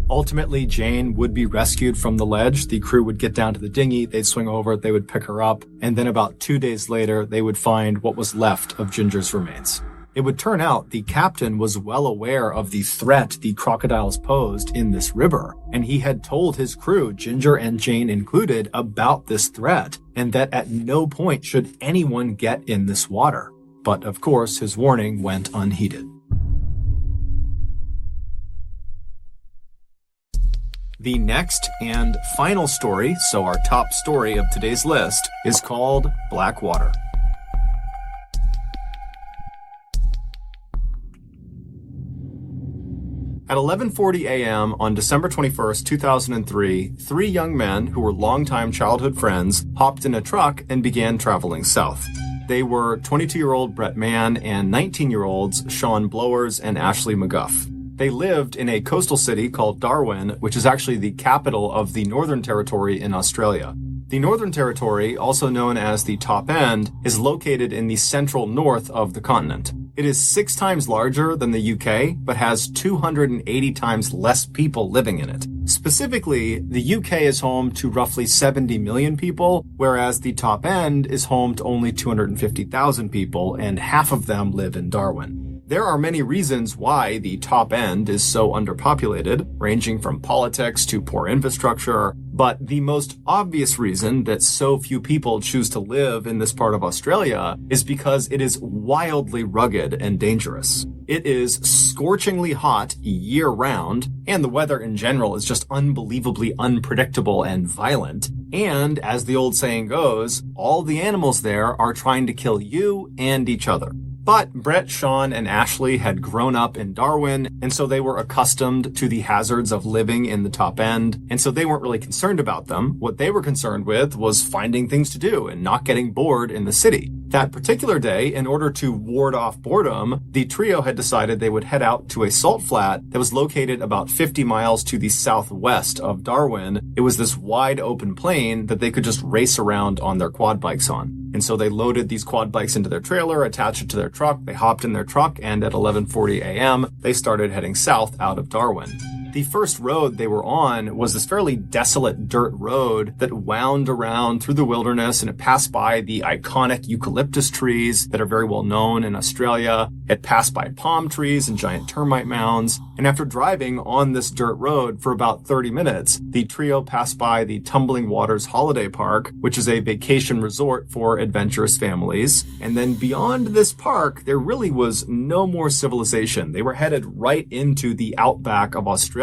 Ultimately, Jane would be rescued from the ledge. The crew would get down to the dinghy, they'd swing over, they would pick her up, and then about 2 days later, they would find what was left of Ginger's remains. It would turn out the captain was well aware of the threat the crocodiles posed in this river, and he had told his crew, Ginger and Jane included, about this threat, and that at no point should anyone get in this water. But of course, his warning went unheeded. The next and final story, so our top story of today's list, is called Blackwater. At 11:40 a.m. on December 21st, 2003, 3 young men who were longtime childhood friends hopped in a truck and began traveling south. They were 22-year-old Brett Mann and 19-year-olds Sean Blowers and Ashley McGuff. They lived in a coastal city called Darwin, which is actually the capital of the Northern Territory in Australia. The Northern Territory, also known as the Top End, is located in the central north of the continent. It is 6 times larger than the UK, but has 280 times less people living in it. Specifically, the UK is home to roughly 70 million people, whereas the Top End is home to only 250,000 people, and half of them live in Darwin. There are many reasons why the Top End is so underpopulated, ranging from politics to poor infrastructure, but the most obvious reason that so few people choose to live in this part of Australia is because it is wildly rugged and dangerous. It is scorchingly hot year-round, and the weather in general is just unbelievably unpredictable and violent. And, as the old saying goes, all the animals there are trying to kill you and each other. But Brett, Sean, and Ashley had grown up in Darwin, and so they were accustomed to the hazards of living in the Top End, and so they weren't really concerned about them. What they were concerned with was finding things to do and not getting bored in the city. That particular day, in order to ward off boredom, the trio had decided they would head out to a salt flat that was located about 50 miles to the southwest of Darwin. It was this wide open plain that they could just race around on their quad bikes on. And so they loaded these quad bikes into their trailer, attached it to their truck, they hopped in their truck, and at 11:40 a.m., they started heading south out of Darwin. The first road they were on was this fairly desolate dirt road that wound around through the wilderness, and it passed by the iconic eucalyptus trees that are very well known in Australia. It passed by palm trees and giant termite mounds. And after driving on this dirt road for about 30 minutes, the trio passed by the Tumbling Waters Holiday Park, which is a vacation resort for adventurous families. And then beyond this park, there really was no more civilization. They were headed right into the outback of Australia.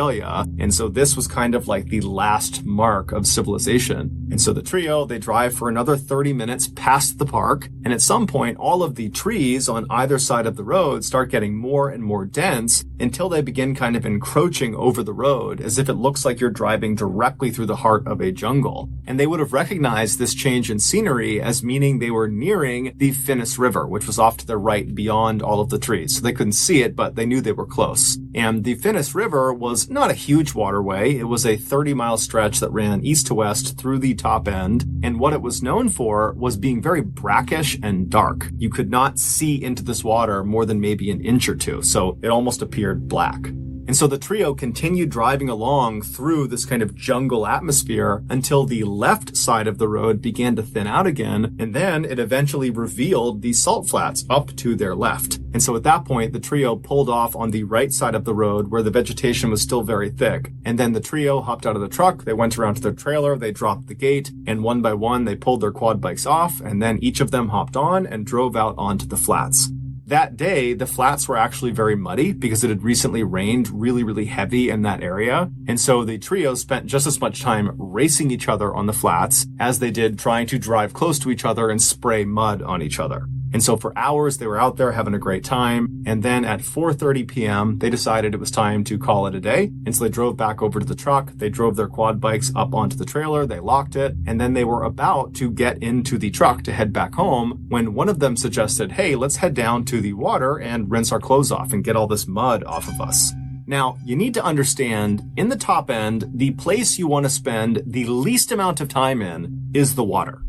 And so this was kind of like the last mark of civilization. And so the trio, they drive for another 30 minutes past the park. And at some point, all of the trees on either side of the road start getting more and more dense until they begin kind of encroaching over the road, as if it looks like you're driving directly through the heart of a jungle. And they would have recognized this change in scenery as meaning they were nearing the Finnis River, which was off to their right beyond all of the trees. So they couldn't see it, but they knew they were close. And the Finnis River was not a huge waterway. It was a 30-mile stretch that ran east to west through the Top End. And what it was known for was being very brackish and dark. You could not see into this water more than maybe an inch or two, so it almost appeared black. And so the trio continued driving along through this kind of jungle atmosphere until the left side of the road began to thin out again, and then it eventually revealed the salt flats up to their left. And so at that point, the trio pulled off on the right side of the road where the vegetation was still very thick. And then the trio hopped out of the truck, they went around to their trailer, they dropped the gate, and one by one they pulled their quad bikes off, and then each of them hopped on and drove out onto the flats. That day, the flats were actually very muddy because it had recently rained really, really heavy in that area. And so the trio spent just as much time racing each other on the flats as they did trying to drive close to each other and spray mud on each other. And so for hours, they were out there having a great time. And then at 4:30 p.m., they decided it was time to call it a day. And so they drove back over to the truck. They drove their quad bikes up onto the trailer. They locked it. And then they were about to get into the truck to head back home when one of them suggested, hey, let's head down to the water and rinse our clothes off and get all this mud off of us. Now, you need to understand, in the top end, the place you want to spend the least amount of time in is the water.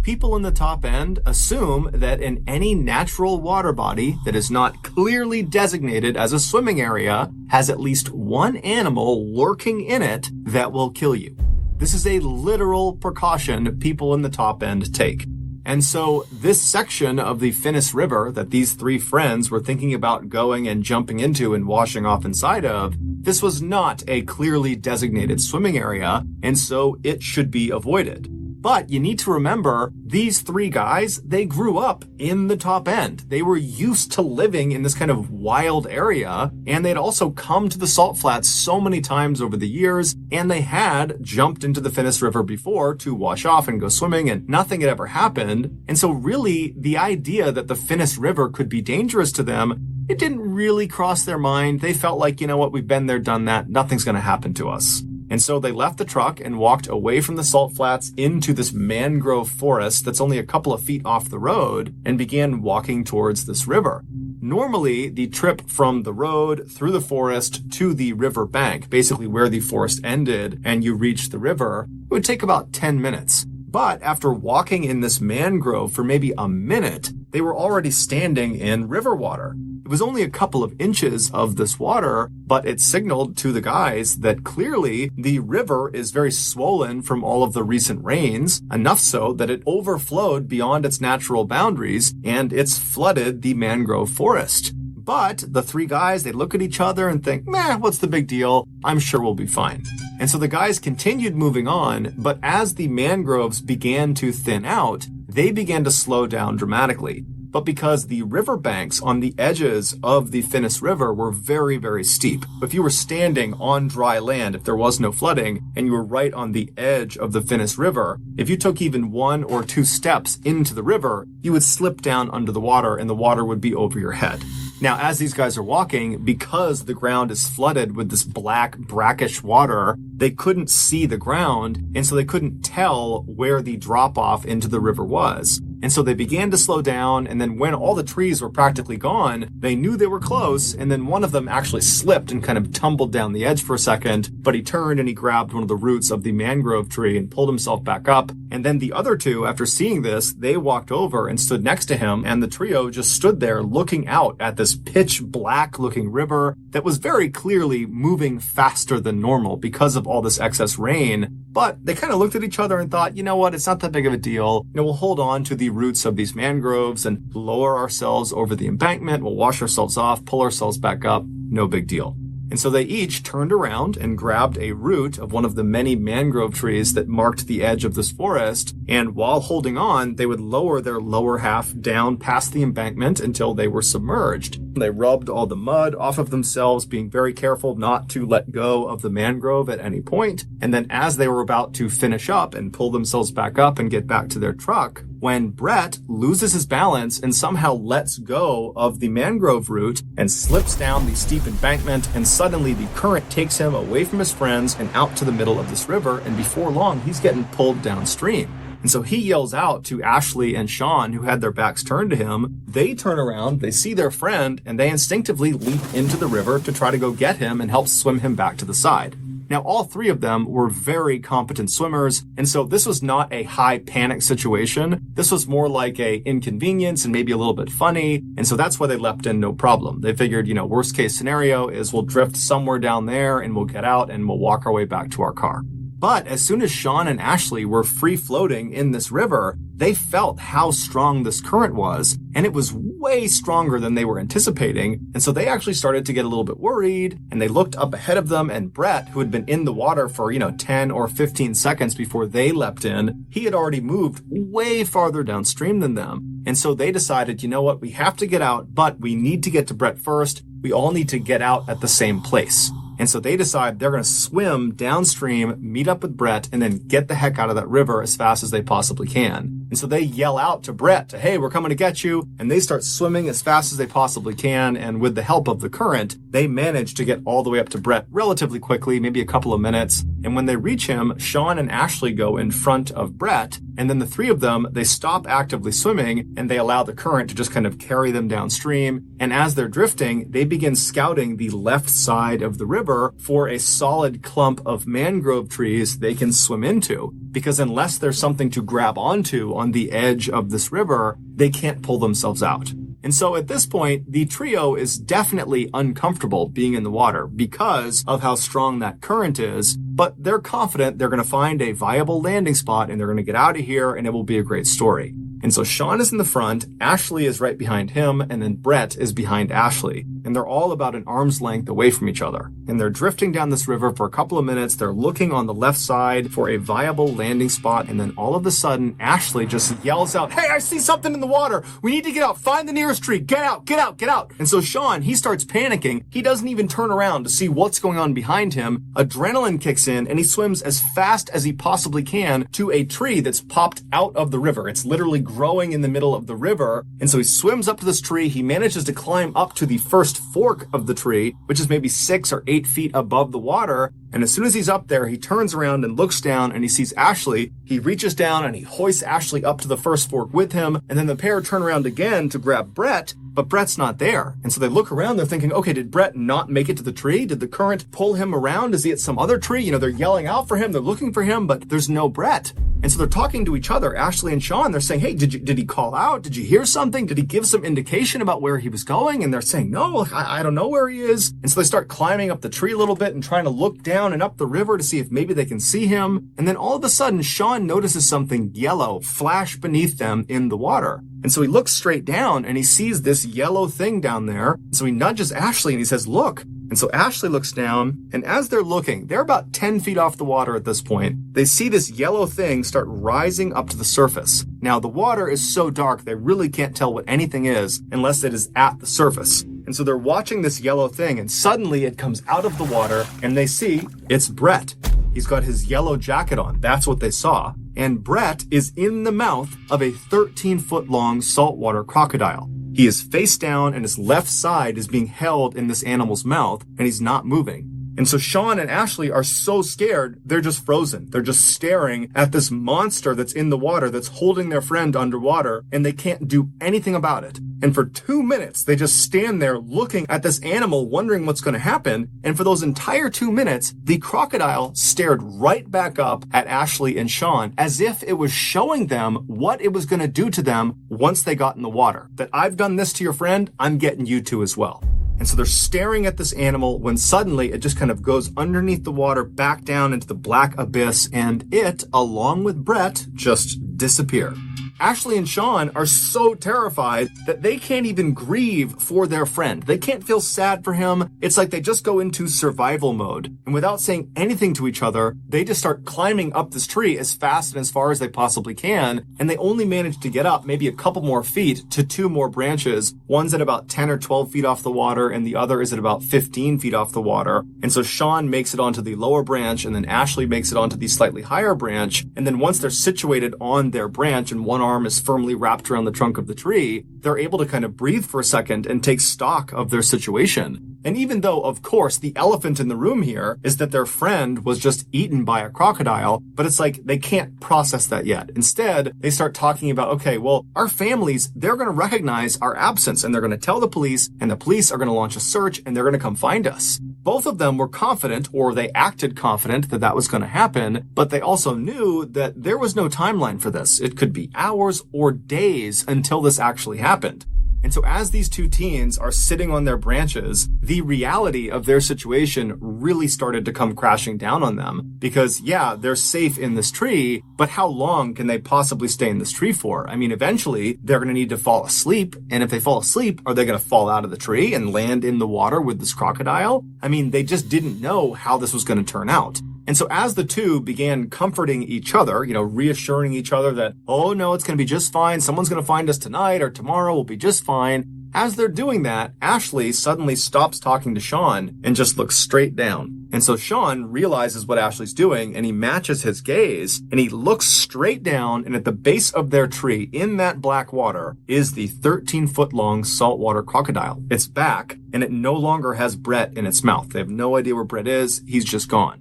People in the top end assume that in any natural water body that is not clearly designated as a swimming area has at least one animal lurking in it that will kill you. This is a literal precaution people in the top end take. And so this section of the Finnis River that these three friends were thinking about going and jumping into and washing off inside of, this was not a clearly designated swimming area, and so it should be avoided. But you need to remember, these three guys, they grew up in the top end. They were used to living in this kind of wild area, and they'd also come to the salt flats so many times over the years, and they had jumped into the Finnis River before to wash off and go swimming, and nothing had ever happened. And so really, the idea that the Finnis River could be dangerous to them, it didn't really cross their mind. They felt like, you know what, we've been there, done that, nothing's going to happen to us. And so they left the truck and walked away from the salt flats into this mangrove forest that's only a couple of feet off the road and began walking towards this river. Normally, the trip from the road through the forest to the river bank, basically where the forest ended and you reach the river, it would take about 10 minutes. But after walking in this mangrove for maybe a minute, they were already standing in river water. It was only a couple of inches of this water, but it signaled to the guys that clearly the river is very swollen from all of the recent rains, enough so that it overflowed beyond its natural boundaries and it's flooded the mangrove forest. But the three guys, they look at each other and think, meh, what's the big deal? I'm sure we'll be fine. And so the guys continued moving on, but as the mangroves began to thin out, they began to slow down dramatically. But because the riverbanks on the edges of the Finnis River were very, very steep, if you were standing on dry land, if there was no flooding, and you were right on the edge of the Finnis River, if you took even 1 or 2 steps into the river, you would slip down under the water and the water would be over your head. Now, as these guys are walking, because the ground is flooded with this black, brackish water, they couldn't see the ground, and so they couldn't tell where the drop-off into the river was. And so they began to slow down, and then when all the trees were practically gone, they knew they were close, and then one of them actually slipped and kind of tumbled down the edge for a second, but he turned and he grabbed one of the roots of the mangrove tree and pulled himself back up. And then the other two, after seeing this, they walked over and stood next to him, and the trio just stood there looking out at this pitch black looking river that was very clearly moving faster than normal because of all this excess rain. But they kind of looked at each other and thought, you know what, it's not that big of a deal. We'll hold on to the roots of these mangroves and lower ourselves over the embankment. We'll wash ourselves off, pull ourselves back up. No big deal. And so they each turned around and grabbed a root of one of the many mangrove trees that marked the edge of this forest. And while holding on, they would lower their lower half down past the embankment until they were submerged. They rubbed all the mud off of themselves, being very careful not to let go of the mangrove at any point. And then as they were about to finish up and pull themselves back up and get back to their truck, when Brett loses his balance and somehow lets go of the mangrove root and slips down the steep embankment, and suddenly the current takes him away from his friends and out to the middle of this river, and before long he's getting pulled downstream. And so he yells out to Ashley and Sean, who had their backs turned to him. They turn around, they see their friend, and they instinctively leap into the river to try to go get him and help swim him back to the side. Now, all three of them were very competent swimmers, and so this was not a high panic situation. This was more like a inconvenience and maybe a little bit funny, and so that's why they leapt in no problem. They figured, worst case scenario is we'll drift somewhere down there and we'll get out and we'll walk our way back to our car. But as soon as Sean and Ashley were free floating in this river, they felt how strong this current was, and it was way stronger than they were anticipating. And so they actually started to get a little bit worried, and they looked up ahead of them, and Brett, who had been in the water for, 10 or 15 seconds before they leapt in, he had already moved way farther downstream than them. And so they decided, we have to get out, but we need to get to Brett first. We all need to get out at the same place. And so they decide they're going to swim downstream, meet up with Brett, and then get the heck out of that river as fast as they possibly can. And so they yell out to Brett, hey, we're coming to get you. And they start swimming as fast as they possibly can. And with the help of the current, they manage to get all the way up to Brett relatively quickly, maybe a couple of minutes. And when they reach him, Sean and Ashley go in front of Brett. And then the three of them, they stop actively swimming and they allow the current to just kind of carry them downstream. And as they're drifting, they begin scouting the left side of the river for a solid clump of mangrove trees they can swim into. Because unless there's something to grab onto on the edge of this river, they can't pull themselves out. And so at this point, the trio is definitely uncomfortable being in the water because of how strong that current is, but they're confident they're going to find a viable landing spot and they're going to get out of here and it will be a great story. And so Sean is in the front, Ashley is right behind him, and then Brett is behind Ashley. And they're all about an arm's length away from each other. And they're drifting down this river for a couple of minutes. They're looking on the left side for a viable landing spot. And then all of a sudden, Ashley just yells out, hey, I see something in the water. We need to get out. Find the nearest tree. Get out, get out, get out. And so Sean, he starts panicking. He doesn't even turn around to see what's going on behind him. Adrenaline kicks in and he swims as fast as he possibly can to a tree that's popped out of the river. It's literally growing in the middle of the river. And so he swims up to this tree. He manages to climb up to the first fork of the tree, which is maybe 6 or 8 feet above the water. And as soon as he's up there, he turns around and looks down and he sees Ashley. He reaches down and he hoists Ashley up to the first fork with him. And then the pair turn around again to grab Brett, but Brett's not there. And so they look around, they're thinking, okay, did Brett not make it to the tree? Did the current pull him around? Is he at some other tree? They're yelling out for him. They're looking for him, but there's no Brett. And so they're talking to each other, Ashley and Sean. They're saying, hey, did he call out? Did you hear something? Did he give some indication about where he was going? And they're saying, no, I don't know where he is. And so they start climbing up the tree a little bit and trying to look down and up the river to see if maybe they can see him. And then all of a sudden, Sean notices something yellow flash beneath them in the water. And so he looks straight down and he sees this yellow thing down there. So he nudges Ashley and he says, look. And so Ashley looks down, and as they're looking, they're about 10 feet off the water at this point. They see this yellow thing start rising up to the surface. Now, the water is so dark, they really can't tell what anything is unless it is at the surface. And so they're watching this yellow thing, and suddenly it comes out of the water, and they see it's Brett. He's got his yellow jacket on. That's what they saw. And Brett is in the mouth of a 13-foot-long saltwater crocodile. He is face down and his left side is being held in this animal's mouth and he's not moving. And so Sean and Ashley are so scared, they're just frozen. They're just staring at this monster that's in the water that's holding their friend underwater and they can't do anything about it. And for 2 minutes, they just stand there looking at this animal, wondering what's going to happen. And for those entire 2 minutes, the crocodile stared right back up at Ashley and Sean as if it was showing them what it was going to do to them once they got in the water. That I've done this to your friend, I'm getting you to as well. And so they're staring at this animal when suddenly it just kind of goes underneath the water back down into the black abyss and it, along with Brett, just disappear. Ashley and Sean are so terrified that they can't even grieve for their friend. They can't feel sad for him. It's like they just go into survival mode. And without saying anything to each other, they just start climbing up this tree as fast and as far as they possibly can. And they only manage to get up maybe a couple more feet to 2 more branches. One's at about 10 or 12 feet off the water and the other is at about 15 feet off the water. And so Sean makes it onto the lower branch and then Ashley makes it onto the slightly higher branch. And then once they're situated on their branch and one arm is firmly wrapped around the trunk of the tree, they're able to kind of breathe for a second and take stock of their situation. And even though, of course, the elephant in the room here is that their friend was just eaten by a crocodile, but it's like they can't process that yet. Instead, they start talking about, okay, well, our families, they're going to recognize our absence and they're going to tell the police and the police are going to launch a search and they're going to come find us. both of them were confident, or they acted confident, that that was going to happen, but they also knew that there was no timeline for this. It could be hours or days until this actually happened. And so as these two teens are sitting on their branches, the reality of their situation really started to come crashing down on them. Because, yeah, they're safe in this tree, but how long can they possibly stay in this tree for? I mean, eventually, they're going to need to fall asleep. And if they fall asleep, are they going to fall out of the tree and land in the water with this crocodile? I mean, they just didn't know how this was going to turn out. And so as the two began comforting each other, reassuring each other that, oh no, it's going to be just fine. Someone's going to find us tonight or tomorrow. We'll be just fine. As they're doing that, Ashley suddenly stops talking to Sean and just looks straight down. And so Sean realizes what Ashley's doing, and he matches his gaze, and he looks straight down, and at the base of their tree, in that black water, is the 13-foot-long saltwater crocodile. It's back, and it no longer has Brett in its mouth. They have no idea where Brett is. He's just gone.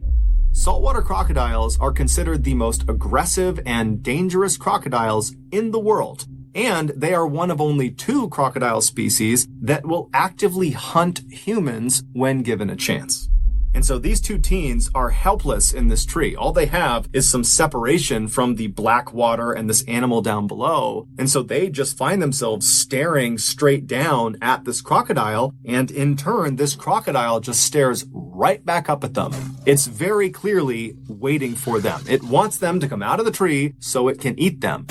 Saltwater crocodiles are considered the most aggressive and dangerous crocodiles in the world. And they are one of only 2 crocodile species that will actively hunt humans when given a chance. And so these two teens are helpless in this tree. All they have is some separation from the black water and this animal down below. And so they just find themselves staring straight down at this crocodile. And in turn, this crocodile just stares right back up at them. It's very clearly waiting for them. It wants them to come out of the tree so it can eat them.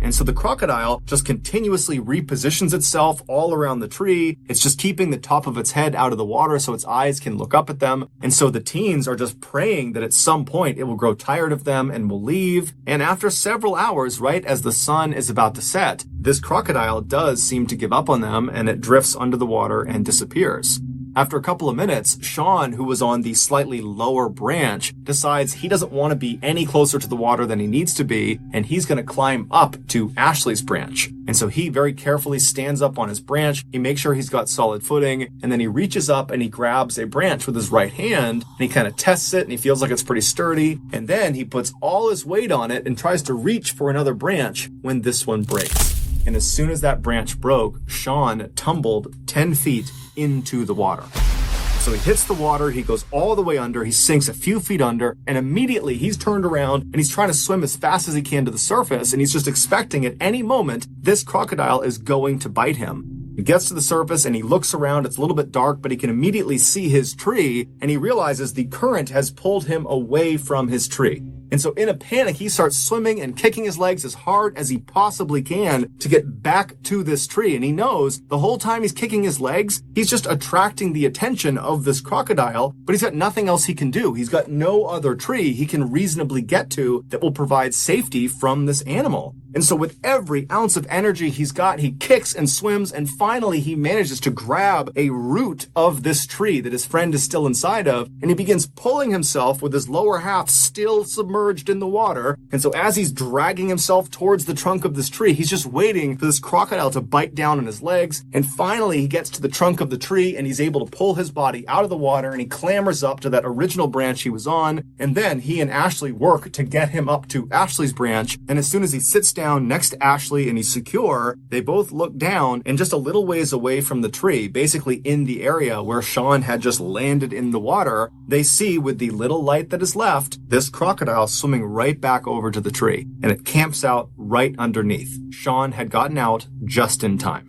And so the crocodile just continuously repositions itself all around the tree. It's just keeping the top of its head out of the water so its eyes can look up at them. And so the teens are just praying that at some point it will grow tired of them and will leave. And after several hours, right as the sun is about to set, this crocodile does seem to give up on them, and it drifts under the water and disappears. After a couple of minutes, Sean, who was on the slightly lower branch, decides he doesn't want to be any closer to the water than he needs to be, and he's going to climb up to Ashley's branch. And so he very carefully stands up on his branch. He makes sure he's got solid footing, and then he reaches up and he grabs a branch with his right hand, and he kind of tests it, and he feels like it's pretty sturdy. And then he puts all his weight on it and tries to reach for another branch when this one breaks. And as soon as that branch broke, Sean tumbled 10 feet into the water. So he hits the water, he goes all the way under, he sinks a few feet under, and immediately he's turned around and he's trying to swim as fast as he can to the surface, and he's just expecting at any moment this crocodile is going to bite him. He gets to the surface and he looks around. It's a little bit dark, but he can immediately see his tree, and he realizes the current has pulled him away from his tree. And so in a panic, he starts swimming and kicking his legs as hard as he possibly can to get back to this tree. And he knows the whole time he's kicking his legs, he's just attracting the attention of this crocodile, but he's got nothing else he can do. He's got no other tree he can reasonably get to that will provide safety from this animal. And so with every ounce of energy he's got, he kicks and swims, and finally he manages to grab a root of this tree that his friend is still inside of, and he begins pulling himself with his lower half still submerged in the water. And so as he's dragging himself towards the trunk of this tree, he's just waiting for this crocodile to bite down on his legs. And finally he gets to the trunk of the tree and he's able to pull his body out of the water, and he clambers up to that original branch he was on. And then he and Ashley work to get him up to Ashley's branch. And as soon as he sits down next to Ashley and he's secure, they both look down, and just a little ways away from the tree, basically in the area where Sean had just landed in the water, they see with the little light that is left, this crocodile swimming right back over to the tree, and it camps out right underneath. Sean had gotten out just in time.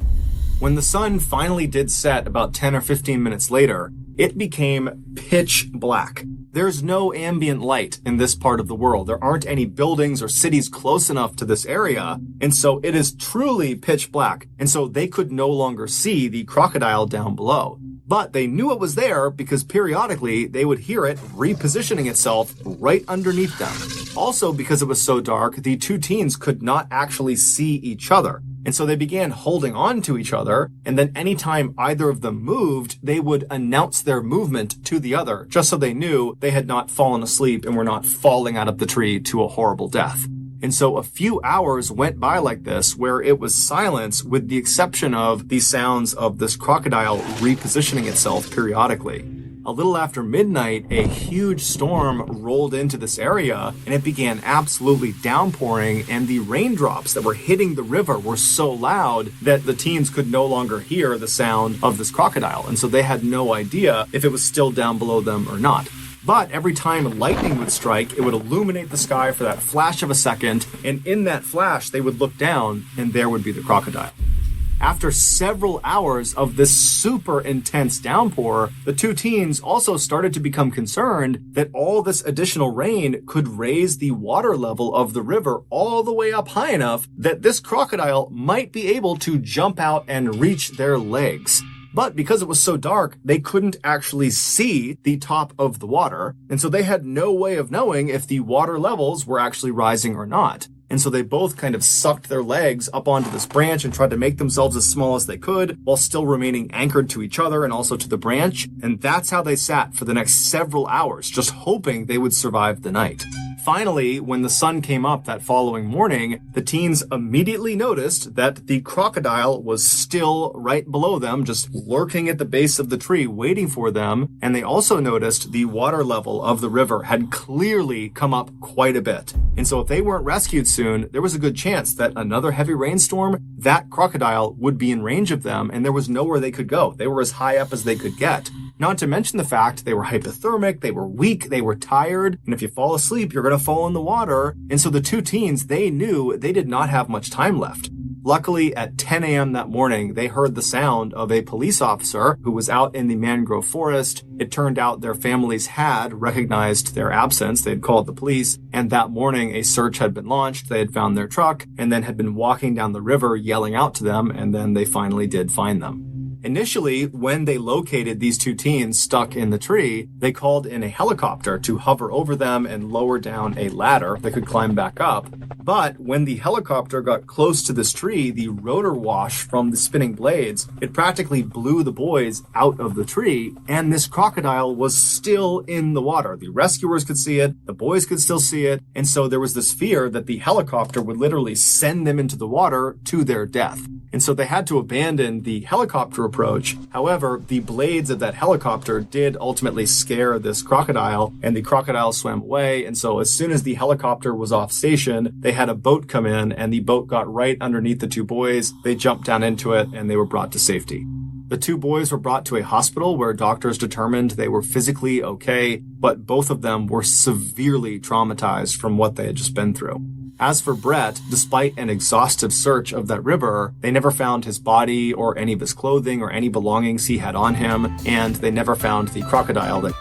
When the sun finally did set about 10 or 15 minutes later, it became pitch black. There's no ambient light in this part of the world. There aren't any buildings or cities close enough to this area. And so it is truly pitch black. And so they could no longer see the crocodile down below. But they knew it was there because periodically they would hear it repositioning itself right underneath them. Also, because it was so dark, the two teens could not actually see each other. And so they began holding on to each other, and then anytime either of them moved, they would announce their movement to the other, just so they knew they had not fallen asleep and were not falling out of the tree to a horrible death. And so a few hours went by like this, where it was silence with the exception of the sounds of this crocodile repositioning itself periodically. a little after midnight, a huge storm rolled into this area and it began absolutely downpouring, and the raindrops that were hitting the river were so loud that the teens could no longer hear the sound of this crocodile. And so they had no idea if it was still down below them or not. But every time lightning would strike, it would illuminate the sky for that flash of a second, and in that flash, they would look down, and there would be the crocodile. After several hours of this super intense downpour, the two teens also started to become concerned that all this additional rain could raise the water level of the river all the way up high enough that this crocodile might be able to jump out and reach their legs. But because it was so dark, they couldn't actually see the top of the water, and so they had no way of knowing if the water levels were actually rising or not. And so they both kind of sucked their legs up onto this branch and tried to make themselves as small as they could while still remaining anchored to each other and also to the branch. And that's how they sat for the next several hours, just hoping they would survive the night. Finally, when the sun came up that following morning, the teens immediately noticed that the crocodile was still right below them, just lurking at the base of the tree, waiting for them. And they also noticed the water level of the river had clearly come up quite a bit. And so if they weren't rescued soon, there was a good chance that another heavy rainstorm, that crocodile would be in range of them, and there was nowhere they could go. They were as high up as they could get. Not to mention the fact they were hypothermic, they were weak, they were tired, and if you fall asleep, you're going to fall in the water. And so the two teens, they knew they did not have much time left. Luckily, at 10 a.m. that morning, they heard the sound of a police officer who was out in the mangrove forest. It turned out their families had recognized their absence. They had called the police, and that morning a search had been launched. They had found their truck and then had been walking down the river yelling out to them, and then they finally did find them. Initially, when they located these two teens stuck in the tree, they called in a helicopter to hover over them and lower down a ladder that could climb back up. But when the helicopter got close to this tree, the rotor wash from the spinning blades, it practically blew the boys out of the tree, and this crocodile was still in the water. The rescuers could see it, the boys could still see it, and so there was this fear that the helicopter would literally send them into the water to their death. And so they had to abandon the helicopter approach. However, the blades of that helicopter did ultimately scare this crocodile, and the crocodile swam away. And so as soon as the helicopter was off station, they had a boat come in, and the boat got right underneath the two boys. They jumped down into it, and they were brought to safety. The two boys were brought to a hospital where doctors determined they were physically okay, but both of them were severely traumatized from what they had just been through. As for Brett, despite an exhaustive search of that river, they never found his body or any of his clothing or any belongings he had on him, and they never found the crocodile that...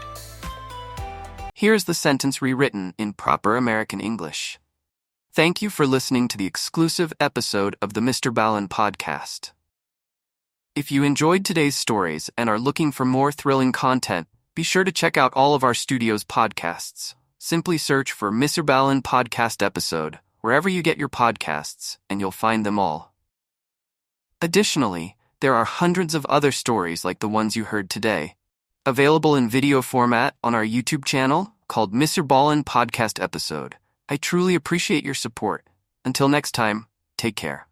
Here's the sentence rewritten in proper American English. Thank you for listening to the exclusive episode of the MrBallen podcast. If you enjoyed today's stories and are looking for more thrilling content, be sure to check out all of our studio's podcasts. Simply search for MrBallen podcast episode wherever you get your podcasts, and you'll find them all. Additionally, there are hundreds of other stories like the ones you heard today, available in video format on our YouTube channel called MrBallen Podcast Episode. I truly appreciate your support. Until next time, take care.